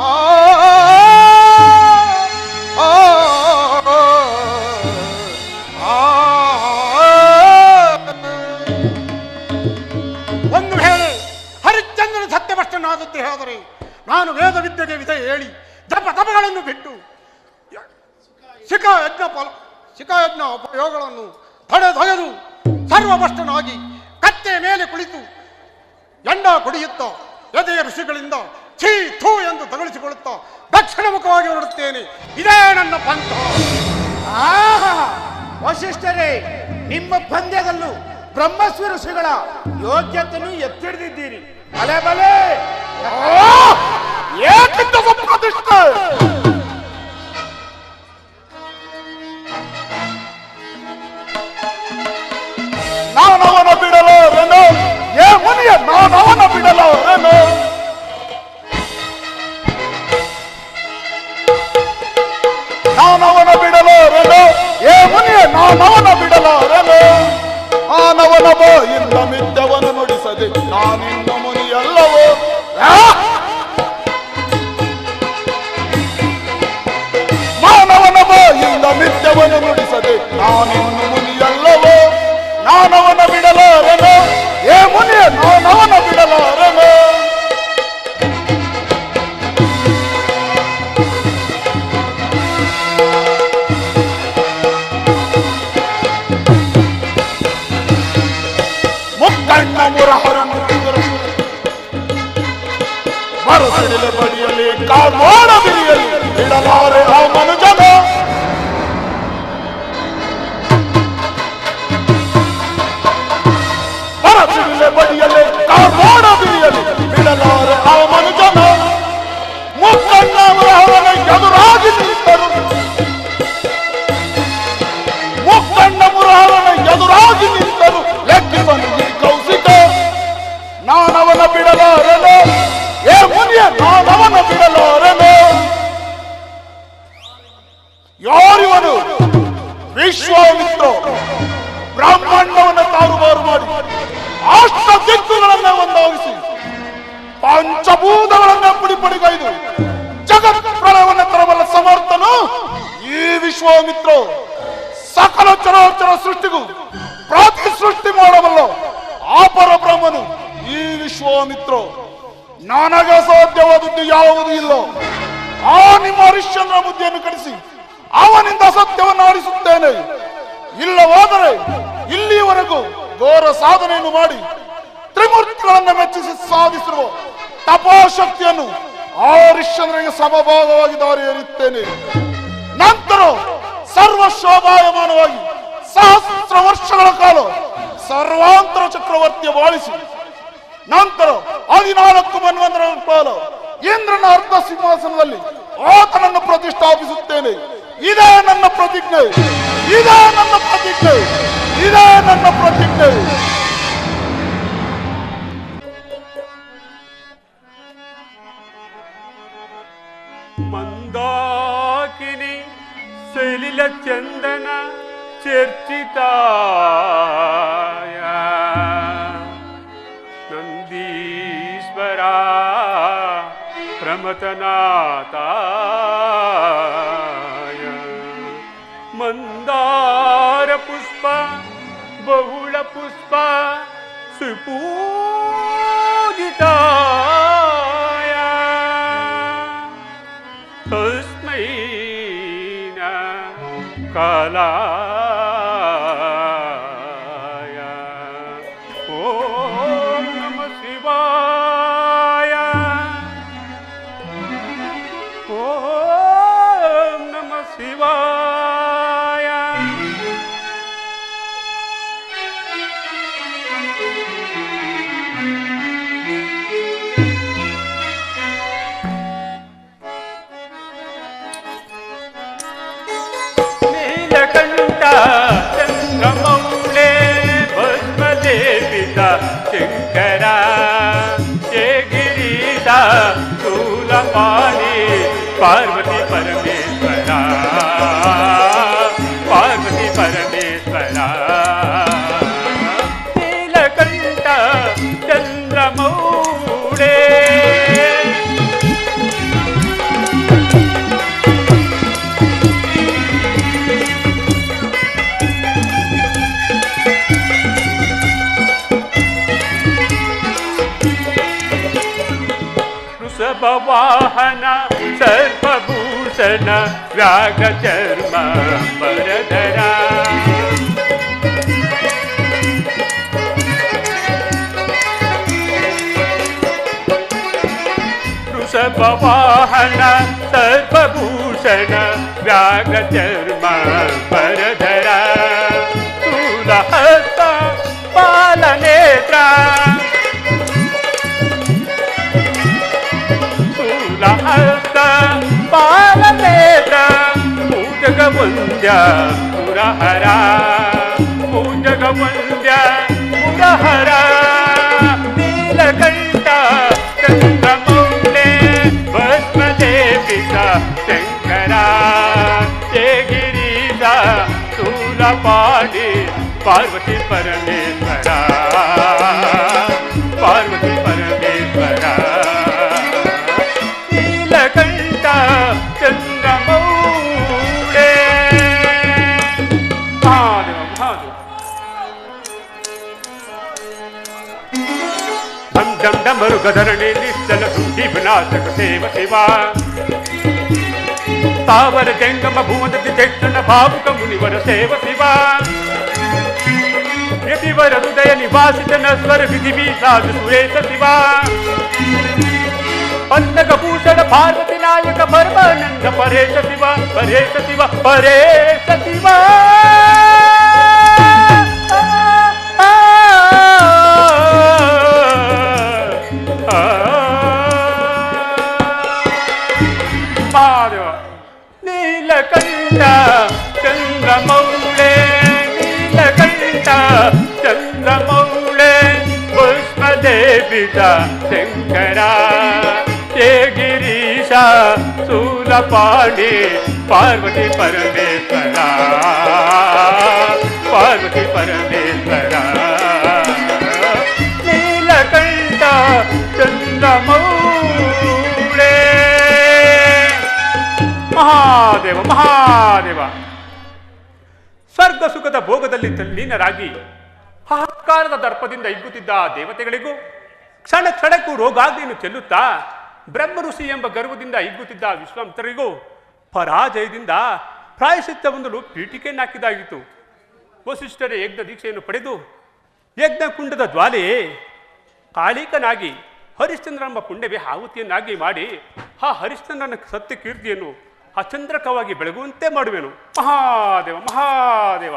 ಒಂದು ವೇಳೆ ಹರಿಶ್ಚಂದ್ರನ ಸತ್ಯಭ್ರಷ್ಟನಾದದ್ದೇ ಆದರೆ ನಾನು ವೇದ ವಿದ್ಯೆಗೆ ವಿಧೆ ಹೇಳಿ ಜಪ ತಪಗಳನ್ನು ಬಿಟ್ಟು ಶಿಖಾಯಜ್ಞ ಉಪಯೋಗಗಳನ್ನು ತಡೆದೊಗೆದು ಸರ್ವಭ್ರಷ್ಟನಾಗಿ ಕತ್ತೆ ಮೇಲೆ ಕುಳಿತು ಎಂಡ ಕುಡಿಯುತ್ತಾ ಎದೆಯ ಋಷಿಗಳಿಂದ ಛೀ ಥೂ ಎಂದು ತಗಳಿಸಿಕೊಳ್ಳುತ್ತಾ ದಕ್ಷಿಣ ಮುಖವಾಗಿ ಹೊರಡುತ್ತೇನೆ. ಇದೇ ನನ್ನ ಪಂಥ. ವಸಿಷ್ಠರೇ, ನಿಮ್ಮ ಪಂದ್ಯದಲ್ಲೂ ಬ್ರಹ್ಮಸ್ವ ಋಷಿಗಳ ಯೋಗ್ಯತೆಯನ್ನು ಎತ್ತಿಡಿದಿದ್ದೀರಿ. ಬಲೆ ಬಲೆ, ಏಕಿಂತ ಪ್ರತಿಷ್ಠೆ. ನಾನವನ ಬಿಡಲಾರೆನು, ಏ ಮುನಿಯ ನಾನವನ ಬಿಡಲಾರೆನು. ನಾನವನ ಬಿಡಲಾರೆನು, ಏ ಮುನಿಯ ನಾನವನ ಬಿಡಲಾರೆನು. ಮಾನವನ ಬಾಯಿಂದ ಮಿಥ್ಯವನ್ನು ನುಡಿಸದೆ ನಾನಿನ್ನು ಮುನಿಯಲ್ಲವೋ. ಮಾನವನ ಬಾಯಿಂದ ಮಿಥ್ಯವನ್ನು ನುಡಿಸದೆ ನಾನಿನ್ನು ಮುನಿಯಲ್ಲವೋ. ನಾನವನ ಬಿಡಲಾರೆನು, ಏ ಮುನಿಯ ನಾನವನ ಬಿಡಲಾರೆನು. ಮುಕ್ಕಣ್ಣ ಮುರಹರನ್ನು ಬರುಸಿಡಿಲ ಬಡಿಯಲ್ಲಿ ಕಾಮೋಡ ಬಿರಿಯಲ್ಲಿ ಬಿಡಲಾರೆ ಆ ಮನುಜನ. ಬಿಡಲಾರೆನು ಏ ಮುನಿಯ ನಾನವನ ಬಿಡಲಾರೆನು ಯಾರಿವನು ವಿಶ್ವಾಮಿತ್ರ ಬ್ರಹ್ಮಾಂಡವನ್ನು ತಾರುಮಾರು ಮಾಡಿ ಅಷ್ಟ ದಿಕ್ಕುಗಳನ್ನ ಒಂದಾಗಿಸಿ ಪಂಚಭೂತಗಳನ್ನ ಪುಡಿಪಡಿಗೈದು ಜಗತ್ ಪ್ರಳಯವನ್ನು ತರಬಲ್ಲ ಸಮರ್ಥನು ಈ ವಿಶ್ವಾಮಿತ್ರ ಸಕಲ ಚರಾಚರ ಸೃಷ್ಟಿಗೂ ಪ್ರತಿ ಸೃಷ್ಟಿ ಮಾಡಬಲ್ಲ ಆಪರ ಬ್ರಹ್ಮನು ಈ ವಿಶ್ವಾಮಿತ್ರ ನನಗೆ ಸಾಧ್ಯವಾದದ್ದು ಯಾವುದೂ ಇಲ್ಲ ಆ ನಿಮ್ಮ ಹರಿಶ್ಚಂದ್ರ ಬುದ್ಧಿಯನ್ನು ಕಡಿಸಿ ಅವನಿಂದ ಸತ್ಯವನ್ನು ಆಡಿಸುತ್ತೇನೆ ಇಲ್ಲವಾದರೆ ಇಲ್ಲಿಯವರೆಗೂ ಘೋರ ಸಾಧನೆಯನ್ನು ಮಾಡಿ ತ್ರಿಮೂರ್ತಿಗಳನ್ನು ಮೆಚ್ಚಿಸಿ ಸಾಧಿಸಿರುವ ತಪೋಶಕ್ತಿಯನ್ನು ಆ ಹರಿಶ್ಚಂದ್ರನಿಗೆ ಸಮಭಾಗವಾಗಿ ದಾರಿ ಎರೆಯುತ್ತೇನೆ ನಂತರ ಸರ್ವ ಶೋಭಾಯಮಾನವಾಗಿ ಸಹಸ್ರ ವರ್ಷಗಳ ಕಾಲ ಸರ್ವಾಂತರ ಚಕ್ರವರ್ತಿಯ ಬಾಳಿಸಿ ನಂತರ 14 ಮನ್ವಂತರಗಳ ಕಾಲ ಇಂದ್ರನ ಅರ್ಧ ಸಿಂಹಾಸನದಲ್ಲಿ ಆತನನ್ನು ಪ್ರತಿಷ್ಠಾಪಿಸುತ್ತೇನೆ ಇದೇ ನನ್ನ ಪ್ರತಿಜ್ಞೆ ಇದೇ ನನ್ನ ಪ್ರತಿಜ್ಞೆ ಇದೇ ನನ್ನ ಪ್ರತಿಜ್ಞೆ ಮಂದಾಕಿನಿ ಸಲಿಲ ಚಂದನ ಚರ್ಚಿತಾಯ ನಂದೀಶ್ವರ ಪ್ರಮಥನಾಥಾಯ ಮಂದಾರ ಪುಷ್ಪ ಬಹುಳ ಪುಷ್ಪ ಸುಪೂಜಿತಾಯ ತಸ್ಮೈ ಕಾಲಾಯ ಓಂ ನಮಃ ಶಿವಾಯ ಓಂ ನಮಃ ಶಿವಾಯ ನೀಲಕಂಠ ಚಂದ್ರಮೌಳೆ ಭಸ್ಮಲೇಪಿತ ಶಂಕರ ಗಿರೀಶ ಶೂಲಪಾಣಿ ಪಾರ್ವತಿ ಪರಮೇಶ್ವರ ಪಾರ್ವತಿ ಪರಮೇಶ್ವರ ನೀಲಕಂಠ ಚಂದ್ರಮೌಳೆ ವಾಹನ ಸರ್ಪಭೂಷಣ ವ್ಯಾಘ ಚರ್ಮ ಬರದರ ವೃಷಭ ವಾಹನ ಸರ್ಪಭೂಷಣ ವ್ಯಾಘ ಚರ್ಮ ಬರದರ ಸ್ಥೂಲಹಸ್ತ ಪಾಲನೇತ್ರ ಹಸ್ತ ಪಾಲನೇತ್ರ ಪೂಜಕ ವಂದ್ಯ ಪುರಹರ ಪೂಜಕ ವಂದ್ಯ ಪುರಹರ ನೀಲಕಂಠ ಚಂದ್ರಮೌಳೆ ಭಸ್ಮಲೇಪಿತ ಶಂಕರ ಗಿರೀಶ ಶೂಲಪಾಣಿ ಪಾರ್ವತಿ ಪರಮೇಶ್ವರ ಪಾರ್ವತಿ ಪರಮೇಶ್ವರ ಕಂಠ ಚಂದ್ರಮೌಳೆ ಢಂ ಡಮರು ಗಧರಣಿ ನಿಶ್ಚಲ ಸುದ್ದಿ ವಿನಾಶಕ ಸೇವ ಶಿವ ತಾವರ ಜಂಗಮ ಭೂಮದಿ ಚಕ್ಷಣ ಭಾವುಕ ಮುನಿವರ ಸೇವ ಶಿವ ಯತಿವರ ಹೃದಯ ನಿವಾಸಿತ ನಸ್ವರ ವಿಧಿ ಸಾಧು ಸುರೇಶ ಶಿವ ಪನ್ನಗಭೂಷಣ ಪಾರ್ವತಿ ನಾಯಕ ಪರಮಾನಂದ ಪರೇಶ ಶಿವ ಪರೇಶ ಶಿವ ಪರೇಶ ಶಿವ ನೀಲಕಂಠ ಚಂದ್ರಮೌಳೆ ನೀಲಕಂಠ ಚಂದ್ರಮೌಳೆ ಭಸ್ಮದೇವಿ ಒಪ್ಪಿದ ಶಂಕರ ಹೇ ಗಿರೀಶ ಶೂಲಪಾಣಿ ಪಾರ್ವತಿ ಪರಮೇಶ್ವರ ಪಾರ್ವತಿ ಪರಮೇಶ್ವರ ನೀಲಕಂಠ ಚಂದ್ರಮೌಳೆ ಮಹಾದೇವ ಮಹಾದೇವ ಸ್ವರ್ಗ ಸುಖದ ಭೋಗದಲ್ಲಿ ತಲ್ಲೀನರಾಗಿ ಹಾಕಾರದ ದರ್ಪದಿಂದ ಹಿಗ್ಗುತ್ತಿದ್ದ ದೇವತೆಗಳಿಗೂ ಕ್ಷಣ ಕ್ಷಣಕ್ಕೂ ರೋಗಾಗ್ನಿಯನ್ನು ಚೆಲ್ಲುತ್ತಾ ಬ್ರಹ್ಮ ಋಷಿ ಎಂಬ ಗರ್ವದಿಂದ ಹಿಗ್ಗುತ್ತಿದ್ದ ವಿಶ್ವಾಮಿತ್ರರಿಗೂ ಪರಾಜಯದಿಂದ ಪ್ರಾಯಶ್ಚಿತ್ತ ಹೊಂದಲು ಪೀಠಿಕೆಯನ್ನು ಹಾಕಿದಾಗಿತ್ತು. ವಸಿಷ್ಠರ ಯಜ್ಞ ದೀಕ್ಷೆಯನ್ನು ಪಡೆದು ಯಜ್ಞಕುಂಡದ ಜ್ವಾಲೆಯೇ ಕಾಳಿಕನಾಗಿ ಹರಿಶ್ಚಂದ್ರ ಎಂಬ ಪುಣ್ಯವೇ ಆಹುತಿಯನ್ನಾಗಿ ಮಾಡಿ ಆ ಹರಿಶ್ಚಂದ್ರನ ಸತ್ಯ ಕೀರ್ತಿಯನ್ನು ಅಚಂದ್ರಕವಾಗಿ ಬೆಳಗುವಂತೆ ಮಾಡುವೆನು. ಮಹಾದೇವ ಮಹಾದೇವ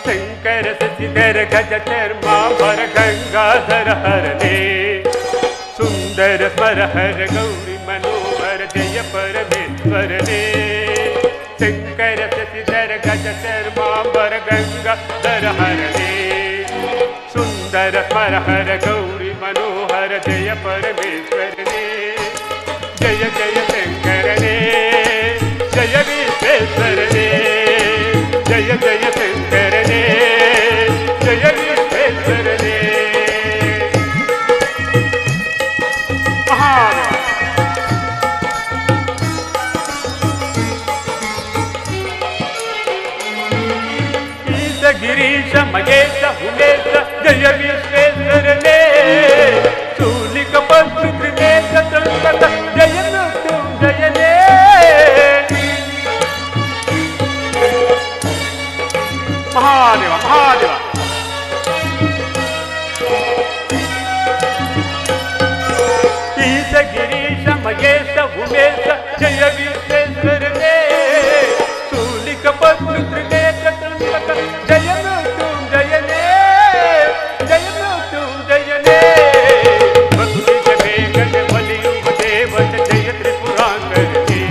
ಶಂಕರ ಶಶಿಧರ ಗಜ ಚರ್ಮಾಂಬರ ಗಂಗಾಧರ ಹರನೇ ಸುಂದರ ಸ್ಮರ ಹರ ಗೌರಿ ಮನೋಹರ ಜಯ ಪರಮೇಶ್ವರನೇ ಶಂಕರ ಶಶಿಧರ ಗಜ ಚರ್ಮಾಂಬರ ಗಂಗಾಧರ ಹರನೇ ಸುಂದರ ಸ್ಮರ ಹರ ಗೌರಿ ಮನೋಹರ ಜಯ ಪರಮೇಶ್ವರನೇ ಜಯ ಜಯ ಶಂಕರನೇ ಜಯ ವಿಶ್ವೇಶ್ವರನೇ ಜಯ ಜಯ ಶಂಕರನೇ ಜಯ ವಿಶ್ವೇಶ್ವರನೇ ಈಶ ಗಿರೀಶ ಮಹೇಶ ಉಮೇಶ ಜಯ ವಿಶ್ವೇಶ್ವರನೇ ಶೂಲಿಕ ಪಂಚ ತ್ರಿಮೇಶ ಸಂಗತ ಜಯ ಮೃತ್ಯುಂಜಯನೇ ಮಹಾದೇವ ಮಹಾದೇವ ಈಶ ಗಿರೀಶ ಮಹೇಶ ಉಮೇಶ ಜಯ ವಿಶ್ವೇಶ್ವರನೇ ಶೂಲಿಕ ಪಂಚ ತ್ರಿಮೇಶ ಸಂಗತ ಜಯ ಮೃತ್ಯುಂಜಯನೇ ಜಯ ಮೃತ್ಯುಂಜಯನೇ ಭಕ್ತಿಗೆ ಬೇಗನೆ ಒಲಿಯುವ ದೇವನ ಜಯ ತ್ರಿಪುರಾಂಗರನೇ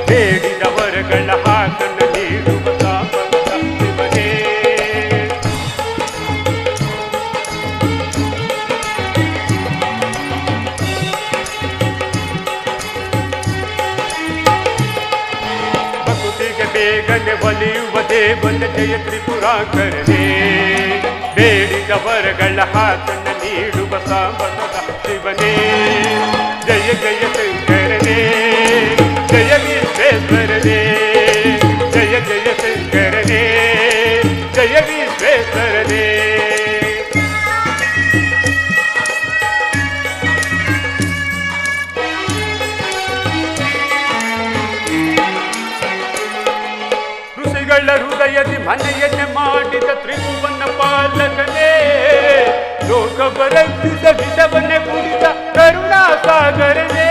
ಬೇಡಿದ ವರಗಳ ಹಾಕನ ನೀಡುವ ಬೇಗನೆ ಒಲಿಯುವ ದೇವನ ಜಯ ತ್ರಿಪುರಾಂಗರನೇ ಬೇಡಿದ ವರಗಳ ಹಾಸನ ನೀಡುವ ಸಾಂಬದ ಶಿವನೇ ಜಯ ಜಯ ಶಂಕರನೇ ಜಯ ವಿಶ್ವೇಶ್ವರನೇ ಜಯ ಜಯ ಶಂಕರನೇ ಜಯ ವಿಶ್ವೇಶ್ವರನೇ ಹೃದಯದಿ ಮನೆಯನ್ನೇ ಮಾಡಿದ ತ್ರಿಭುವನ ಪಾಲಕನೇ ಲೋಕ ಬರಸಿದ ವಿಷವನ್ನೇ ಕುಡಿದ ಕರುಣಾ ಸಾಗರನೇ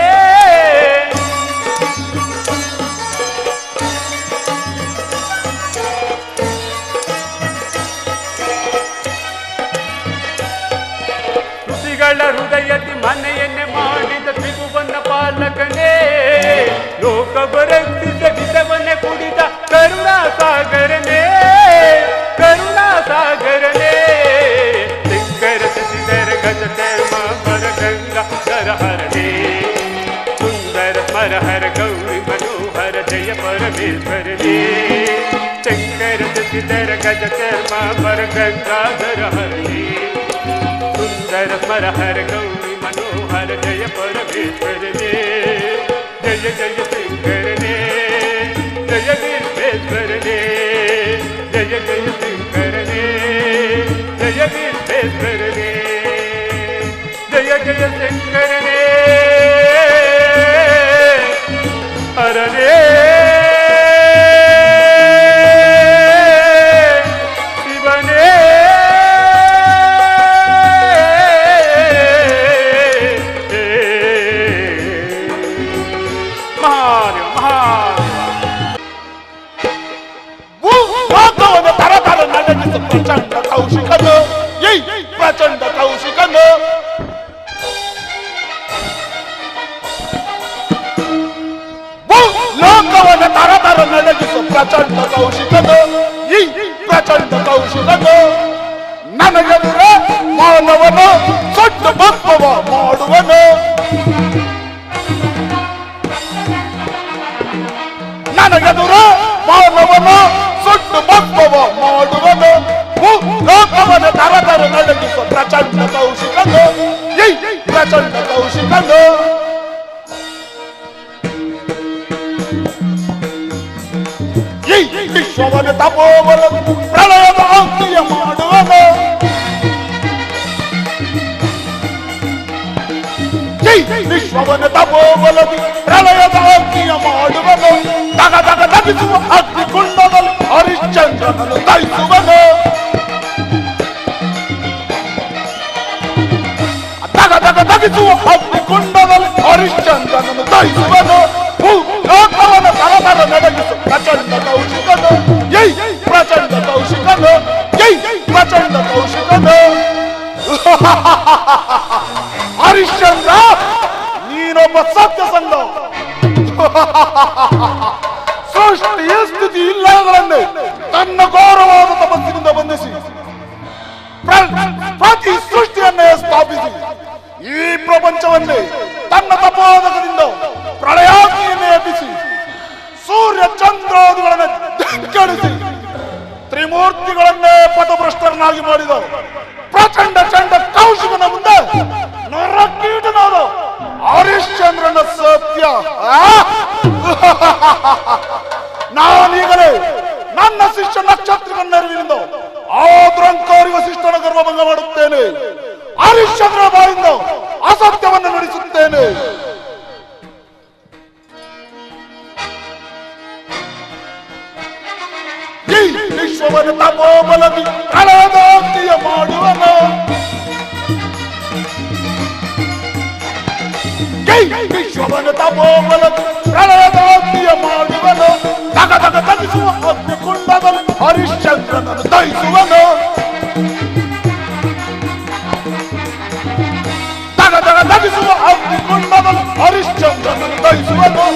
ಋಷಿಗಳ ಹೃದಯದಿ ಮನೆಯನ್ನೇ ಮಾಡಿದ ತ್ರಿಭುವನ ಪಾಲಕನೇ ಲೋಕ ಬರಸಿದ ವಿಷವನ್ನೇ ಕುಡಿದ ಕರುಣಾ ಸಾಗರನೇ ಕರುಣಾ ಸಾಗರನೇ ಶಂಕರ ಶಶಿಧರ ಗಜ ಚರ್ಮಾಂಬರ ಗಂಗಾಧರ ಹರನೇ ಸುಂದರ ಸ್ಮರ ಹರ ಗೌರಿ ಮನೋಹರ ಜಯ ಪರಮೇಶ್ವರನೇ ಶಂಕರ ಶಶಿಧರ ಗಜ ಚರ್ಮಾಂಬರ ಗಂಗಾಧರ ಹರನೇ ಸುಂದರ ಸ್ಮರ ಹರ ಗೌರಿ ಮನೋಹರ ಜಯ ಪರಮೇಶ್ವರನೇ ಜಯ ಜಯ ಶಂಕರನೇ ಜಯ ವಿಶ್ವೇಶ್ವರನೇ ಜಯ ಜಯ ಶಂಕರನೇ ಜಯ ವಿಶ್ವೇಶ್ವರನೇ ಜಯ ಜಯ ಶಂಕರನೇ ಹರನೇ ಶಿವನೇ ಮಹಾದೇವ ಮಹಾದೇವ ತರತರ ನಡೆದ ಪ್ರಚಂಡ ಕೌಶಿಕನು ಪ್ರಚಂಡ ಕೌಶಿಕನು ನಡಗಿಸು ಪ್ರಚಂಡ ಕೌಶಿಕನು ಈ ಪ್ರಚಂಡ ಕೌಶಿಕನು ನನಗೆದುರ ಮಾನವನು ಸೊಟ್ಟ ಭಕ್ತವ ಮಾಡುವನು ನನಗೆದುರ ಮಾನವನು ಸೊಟ್ಟ ಭಕ್ತವ ಮಾಡುವನು ಲೋಕವನ ತರತರ ನಡಗಿಸು ಪ್ರಚಂಡ ಕೌಶಿಕನು ಈ ಪ್ರಚಂಡ ಕೌಶಿಕನು ಈ ವಿಶ್ವವನ ತಪೋಬಲ ಪ್ರಳಯದ ಅಂತ್ಯ ಮಾಡುವನು ವಿಶ್ವವನ ತಪೋಬಲದಿ ಪ್ರಳಯದ ಅಂತ್ಯ ಮಾಡುವನು ತಗ ತಗ ತಗಿಸುವ ಅಗ್ನಿಕುಂಡದಲ್ಲಿ ಹರಿಶ್ಚಂದ್ರನನ್ನು ದಯಿಸುವನು ತಗ ತಗ ತಗಿಸುವ ಅಗ್ನಿಕುಂಡದಲ್ಲಿ ಹರಿಶ್ಚಂದ್ರನನ್ನು ದಯಿಸುವನು ಲೋಕವನ ತರತರ ನಡಗಿಸು ಪ್ರಚಂಡ ಕೌಶಿಕನು ಜೈ ಪ್ರಚಂಡ ಕೌಶಿಕನು ಜೈ ಪ್ರಚಂಡ ಕೌಶಿಕನು ಹರಿಶ್ಚಂದ್ರ ನೀನೊಬ್ಬ ಸತ್ಯಸಂಧ ಸೃಷ್ಟಿಯ ಸ್ಥಿತಿ ಇಲ್ಲಗಳನ್ನೇ ತನ್ನ ಗೌರವವಾದ ತಪಸ್ಸಿನಿಂದ ಬಂಧಿಸಿ ಪ್ರತಿ ಸೃಷ್ಟಿಯನ್ನೇ ಸ್ಥಾಪಿಸಿ ಈ ಪ್ರಪಂಚವನ್ನೇ ತನ್ನ ತಪೋದಕದಿಂದ ಪ್ರಳಯಾಗ್ನಿಯನ್ನೇ ಎಬ್ಬಿಸಿ ಸೂರ್ಯ ಚಂದ್ರಾದಿಗಳನ್ನು ಧಿಕ್ಕರಿಸಿ ತ್ರಿಮೂರ್ತಿಗಳನ್ನೇ ಪಥಭ್ರಷ್ಟರನ್ನಾಗಿ ಮಾಡಿದ ಪ್ರಚಂಡ ಚಂಡ ಕೌಶಿಕನ ಮುಂದೆ ನರಕೀಟನಾದ ಹರಿಶ್ಚಂದ್ರನ ಸತ್ಯ ನಾನೀಗಲೇ ನನ್ನ ಶಿಷ್ಯ ನಕ್ಷತ್ರಿಕ ನೆರವಿನಿಂದ ಆ ದುರಂಕಾರಿ ವಸಿಷ್ಠನ ಗರ್ವಭಂಗ ಮಾಡುತ್ತೇನೆ ಹರಿಶ್ಚಂದ್ರ ಬಾಯಿಂದ ಅಸತ್ಯವನ್ನು ನುಡಿಸುತ್ತೇನೆ ಈ ವಿಶ್ವವನ್ನು ತಪೋಬಲದಿ ಪ್ರಳಯದಾಂತಿಯ ಮಾಡುವನು ವಿಶ್ವವನ್ನು ತಪೋಬಲದಿ ಪ್ರಳಯದಾಂತಿಯ ಮಾಡುವನು ತಗ ತಗ ತಗಿಸುವ ಅಗ್ನಿಕುಂಡದಲ್ಲಿ ಹರಿಶ್ಚಂದ್ರನನ್ನು ದಯಿಸುವನು ತಗ ತಗ ತಗಿಸುವ ಅಗ್ನಿಕುಂಡದಲ್ಲಿ ಹರಿಶ್ಚಂದ್ರನನ್ನು ದಯಿಸುವನು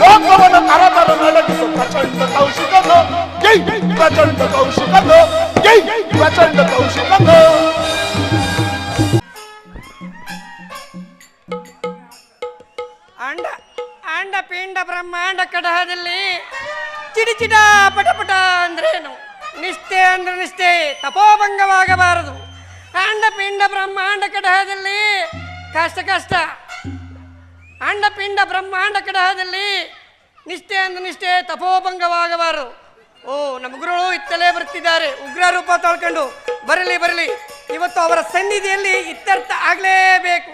ಲೋಕವನ್ನು ತರತರ ನಡಗಿಸು ಪ್ರಚಂಡ ಕೌಶಿಕನು ಜೈ ಪ್ರಚಂಡ ಕೌಶಿಕನು ಜೈ ಪ್ರಚಂಡ ಕೌಶಿಕನು ಅಂಡ ಅಂಡ ಪಿಂಡ ಬ್ರಹ್ಮಾಂಡ ಕಡಹದಲ್ಲಿ ಚಿಡಿಚಿಡ ಪಟಪಟ ಅಂದ್ರೇನು ನಿಷ್ಠೆ ಅಂದ್ರೆ ನಿಷ್ಠೆ ತಪೋಭಂಗವಾಗಬಾರದು ಅಂಡ ಪಿಂಡ ಬ್ರಹ್ಮಾಂಡ ಕಡಹದಲ್ಲಿ ಕಷ್ಟ ಕಷ್ಟ ಅಂಡ ಪಿಂಡ ಬ್ರಹ್ಮಾಂಡ ಕಡಹದಲ್ಲಿ ನಿಷ್ಠೆ ಅಂದ್ರೆ ನಿಷ್ಠೆ ತಪೋಭಂಗವಾಗಬಾರದು. ಓ ನಮ್ಮ ಗುರುಗಳು ಇತ್ತಲೇ ಬರ್ತಿದ್ದಾರೆ, ಉಗ್ರ ರೂಪ ತೊಳ್ಕೊಂಡು ಬರಲಿ ಬರಲಿ, ಇವತ್ತು ಅವರ ಸನ್ನಿಧಿಯಲ್ಲಿ ಇತ್ಯರ್ಥ ಆಗಲೇಬೇಕು.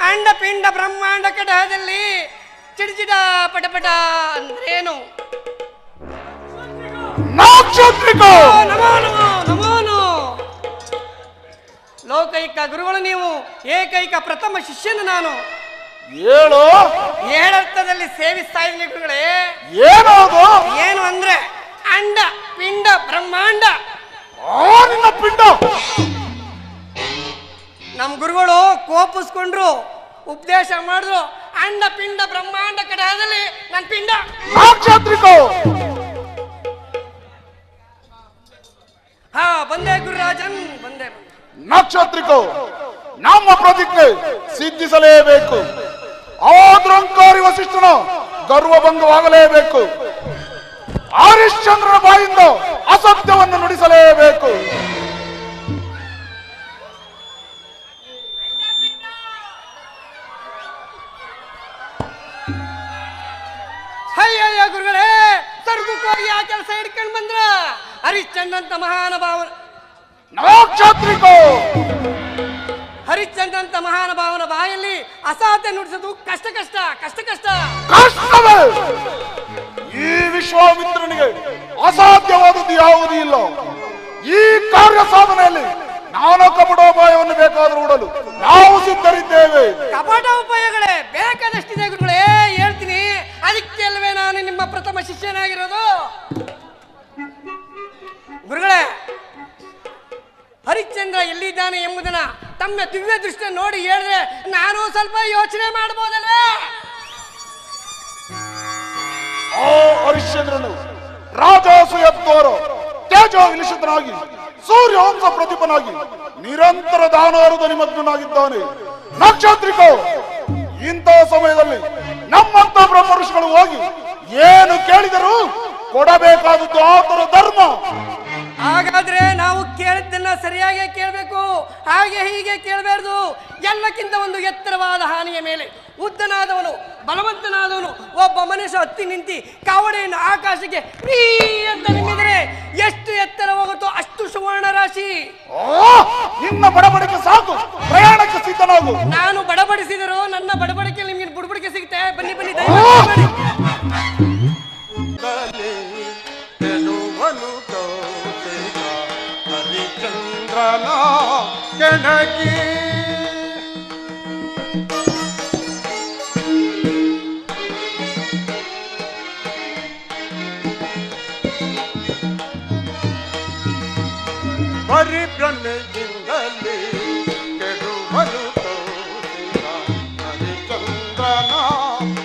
ಅಂಡ ಪಿಂಡ ಬ್ರಹ್ಮಾಂಡ ಕಡಹದಲ್ಲಿ ಚಿಡಿಚಿಡ ಪಟಪಟ ಅಂದ್ರೇನು? ನಮೋ ನಮೋ ನಮೋನು. ಲೋಕೈಕ ಗುರುಗಳು ನೀವು, ಏಕೈಕ ಪ್ರಥಮ ಶಿಷ್ಯನು ನಾನು. ಹೇಳು. ಏಳರ್ಥದಲ್ಲಿ ಸೇವಿಸ್ತಾ ಇದ್ದೀನಿ ಗುರುಗಳೇ. ಏನದು? ಏನು ಅಂದ್ರೆ ಅಂಡ ಪಿಂಡ ಬ್ರಹ್ಮಾಂಡ. ನಿನ್ನ ಪಿಂಡ. ನಮ್ಮ ಗುರುಗಳು ಕೋಪಿಸ್ಕೊಂಡ್ರು, ಉಪದೇಶ ಮಾಡಿದ್ರು. ಅಂಡ ಪಿಂಡ ಬ್ರಹ್ಮಾಂಡ ಕಡಹದಲ್ಲಿ ನನ್ನ ಪಿಂಡ. ಹಾ ಬಂದೆ ಗುರುರಾಜನ್ ಬಂದೆ. ನಕ್ಷತ್ರಿಕೋ, ನಮ್ಮ ಪ್ರತಿಜ್ಞೆ ಸಿದ್ಧಿಸಲೇಬೇಕು. ಆದ್ರಂಕಾರಿ ವಸಿಷ್ಠನ ಗರ್ವಭಂಗವಾಗಲೇಬೇಕು. ಹರಿಶ್ಚಂದ್ರನ ಬಾಯಿಂದ ಅಸತ್ಯವನ್ನು ನುಡಿಸಲೇಬೇಕು. ಅಯ್ಯಯ್ಯ ಗುರುಗಳೇ, ಸರ್ಗಕ್ಕೆ ಹೋಗಿ ಆ ಕೆಲಸ ಹಿಡ್ಕೊಂಡು ಬಂದ್ರ. ಹರಿಶ್ಚಂದ್ರ ಅಂತ ಮಹಾನುಭಾವ ನಕ್ಷತ್ರಿಕೋ, ಹರಿಶ್ಚಂದ್ರ ಅಂತ ಮಹಾನುಭಾವನ ಬಾಯಲ್ಲಿ ಅಸಾಧ್ಯ ನುಡಿಸೋದು ಕಷ್ಟ ಕಷ್ಟ ಕಷ್ಟ ಕಷ್ಟ ಕಷ್ಟವೇ. ಈ ವಿಶ್ವಾಮಿತ್ರನಿಗೆ ಅಸಾಧ್ಯವಾದದ್ದು ಯಾವುದೂ ಇಲ್ಲ. ಈ ಕಾರ್ಯ ಸಾಧನೆಯಲ್ಲಿ ನಾನು ಕಪಟೋಪಾಯವನ್ನು ಬೇಕಾದರೂ ಉಡಲು ನಾವು ಸಿದ್ಧರಿದ್ದೇವೆ. ಕಪಟ ಉಪಾಯಗಳೇ ಬೇಕಾದಷ್ಟಿದೆ ಗುರುಗಳೇ, ಹೇಳ್ತೀನಿ. ಅದಕ್ಕೆ ಅಲ್ವೇ ನಾನು ನಿಮ್ಮ ಪ್ರಥಮ ಶಿಷ್ಯನಾಗಿರೋದು. ಗುರುಗಳೇ, ಹರಿಶ್ಚಂದ್ರ ಎಲ್ಲಿದ್ದಾನೆ ಎಂಬುದನ್ನ ತಮ್ಮ ದಿವ್ಯ ದೃಷ್ಟಿ ನೋಡಿ ಹೇಳಿದ್ರೆ ನಾನು ಸ್ವಲ್ಪ ಯೋಚನೆ ಮಾಡಬಹುದಲ್ವೇ? ಹರಿಶ್ಚಂದ್ರನು ರಾಜಾಸೂಯತ್ವರ ತೇಜ ವಿಲಿಷಿತನಾಗಿ ಸೂರ್ಯವಂಶ ಪ್ರತಿಪನಾಗಿ ನಿರಂತರ ದಾನಾರದ ನಿಮಗ್ನಾಗಿದ್ದಾನೆ. ನಕ್ಷತ್ರಿಕ ಇಂಥ ಸಮಯದಲ್ಲಿ ನಮ್ಮಂತ ಬ್ರಹ್ಮಋಷಿಗಳು ಹೋಗಿ ಏನು ಕೇಳಿದರೂ ಕೊಡಬೇಕಾದದ್ದು ಆತರ ಧರ್ಮ. ಹಾಗಾದ್ರೆ ನಾವು ಕೇಳಿದ್ದನ್ನ ಸರಿಯಾಗಿ ಕೇಳಬೇಕು, ಹಾಗೆ ಹೀಗೆ ಕೇಳಬಾರ್ದು. ಎಲ್ಲಕ್ಕಿಂತ ಒಂದು ಎತ್ತರವಾದ ಹಾನಿಯ ಮೇಲೆ ಉದ್ದನಾದವನು ಬಲವಂತನಾದವನು ಒಬ್ಬ ಮನುಷ್ಯ ಹತ್ತಿ ನಿಂತಿ ಕಾವಡೆಯನ್ನು ಆಕಾಶಕ್ಕೆ ನೀ ಅಂತ ನಿಂತಿದ್ರೆ ಎಷ್ಟು ಎತ್ತರ ಹೋಗುತ್ತೋ ಅಷ್ಟು ಸುವರ್ಣ ರಾಶಿ. ನಿನ್ನ ಬಡಬಡಿಕೆ ಸಾಕು, ಪ್ರಯಾಣಕ್ಕೆ ಸಿದ್ಧನಾಗು. ನಾನು ಬಡಬಡಿಸಿದರೂ ನನ್ನ ಬಡಬಡಿಕೆ ನಿಮ್ಗೆ ಬುಡಬಡಿಕೆ ಸಿಗುತ್ತೆ. ಬನ್ನಿ ಬನ್ನಿ ದಯಮಾಡಿ. ಹರಿಚಂದ್ರನ ಕೆಣಕಿ ಪರಿಭ್ರಮೆಯಿಂದಲೇ ಕೆಡುವನು ತೋರಿದ ಹರಿಚಂದ್ರನ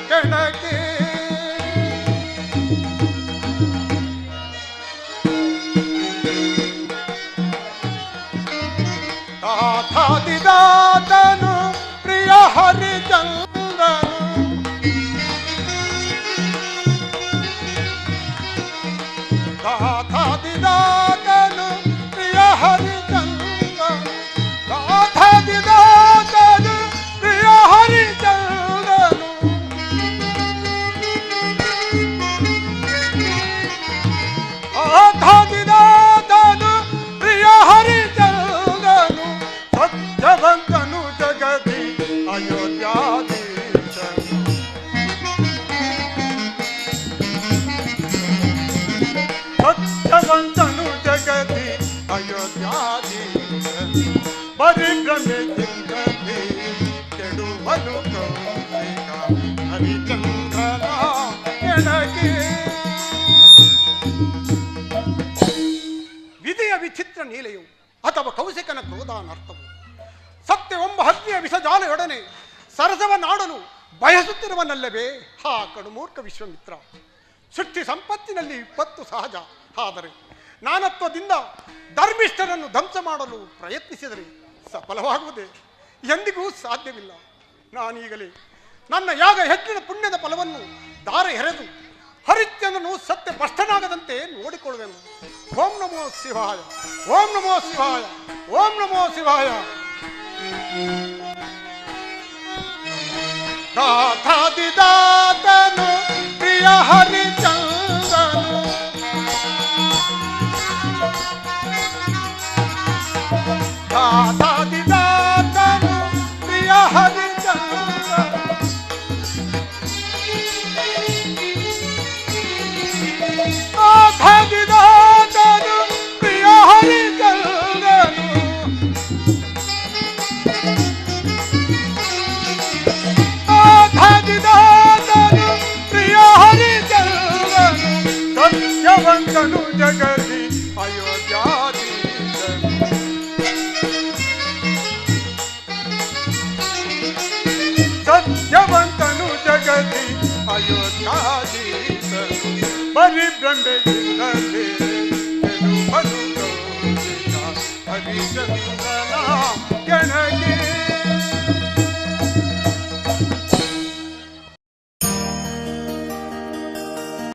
ಕೆಣಕಿ ದಾತನು ಪ್ರಿಯ ಹರಿಚಂದ್ರನು ದಾತನು ಪ್ರಿಯ ಹರಿಚಂದ್ರನು ದಾತನು ಪ್ರಿಯ ಹರಿಚಂದ್ರನು ದಾತನು ಪ್ರಿಯ ಹರಿಚಂದ್ರನು ಸತ್ಯವಂತನು ಜಗದಿ ಅಯೋಧ್ಯಾಧೀಶನು ಸತ್ಯವಂತನು ಜಗದಿ ಅಯೋಧ್ಯಾಧೀಶನು ಪರಿಭ್ರಮೆಯಿಂದಲೇ ಕೆಡುವನು ಕೌಶಿಕ ಹರಿಚಂದ್ರನ ಕೆಣಕಿ. ವಿಧಿಯ ವಿಚಿತ್ರ ನೀಲೆಯು ಅಥವಾ ಕೌಶಿಕನ ಕ್ರೋಧಾನರ್ಥವು ಸತ್ಯವೆಂಬ ಹತ್ಯೆಯ ವಿಷಜಾಲೆಯೊಡನೆ ಸರಸವನ್ನಾಡಲು ಬಯಸುತ್ತಿರುವನಲ್ಲವೇ ಹಾ ಕಡುಮೂರ್ಖ ವಿಶ್ವಾಮಿತ್ರ. ಸೃಷ್ಟಿ ಸಂಪತ್ತಿನಲ್ಲಿ ವಿಪತ್ತು ಸಹಜ, ಆದರೆ ನಾನತ್ವದಿಂದ ಧರ್ಮಿಷ್ಠರನ್ನು ಧ್ವಂಸ ಮಾಡಲು ಪ್ರಯತ್ನಿಸಿದರೆ ಸಫಲವಾಗುವುದೇ? ಎಂದಿಗೂ ಸಾಧ್ಯವಿಲ್ಲ. ನಾನೀಗಲೇ ನನ್ನ ಯಾಗ ಯಜ್ಞದ ಪುಣ್ಯದ ಫಲವನ್ನು ದಾರೆ ಎರೆದು ಹರಿಶ್ಚಂದ್ರನು ಸತ್ಯ ಭ್ರಷ್ಟನಾಗದಂತೆ ನೋಡಿಕೊಳ್ಳುವೆನು. ಓಂ ನಮೋ ಶಿವಾಯ, ಓಂ ನಮೋ ಶಿವಾಯ, ಓಂ ನಮೋ ಶಿವಾಯ. ದಾತಾದಿದಾತನು ಪ್ರಿಯ ಹರಿಚಂದ್ರನು ದಾತಾದಿದಾತನು ಪ್ರಿಯ ಹರಿಚಂದ್ರನು ದಾತಾದಿದಾತನು ಪ್ರಿಯ ಹರಿಚಂದ್ರನು ದಾತಾದಿದಾತನು ಪ್ರಿಯ ಹರಿಚಂದ್ರನು ಸತ್ಯವಂತನು ಜಗದಿ ಅಯೋಧ್ಯಾಧೀಶನು ಸತ್ಯವಂತನು ಜಗದಿ ಅಯೋಧ್ಯಾಧೀಶನು ಪರಿಭ್ರಮೆಯಿಂದಲೇ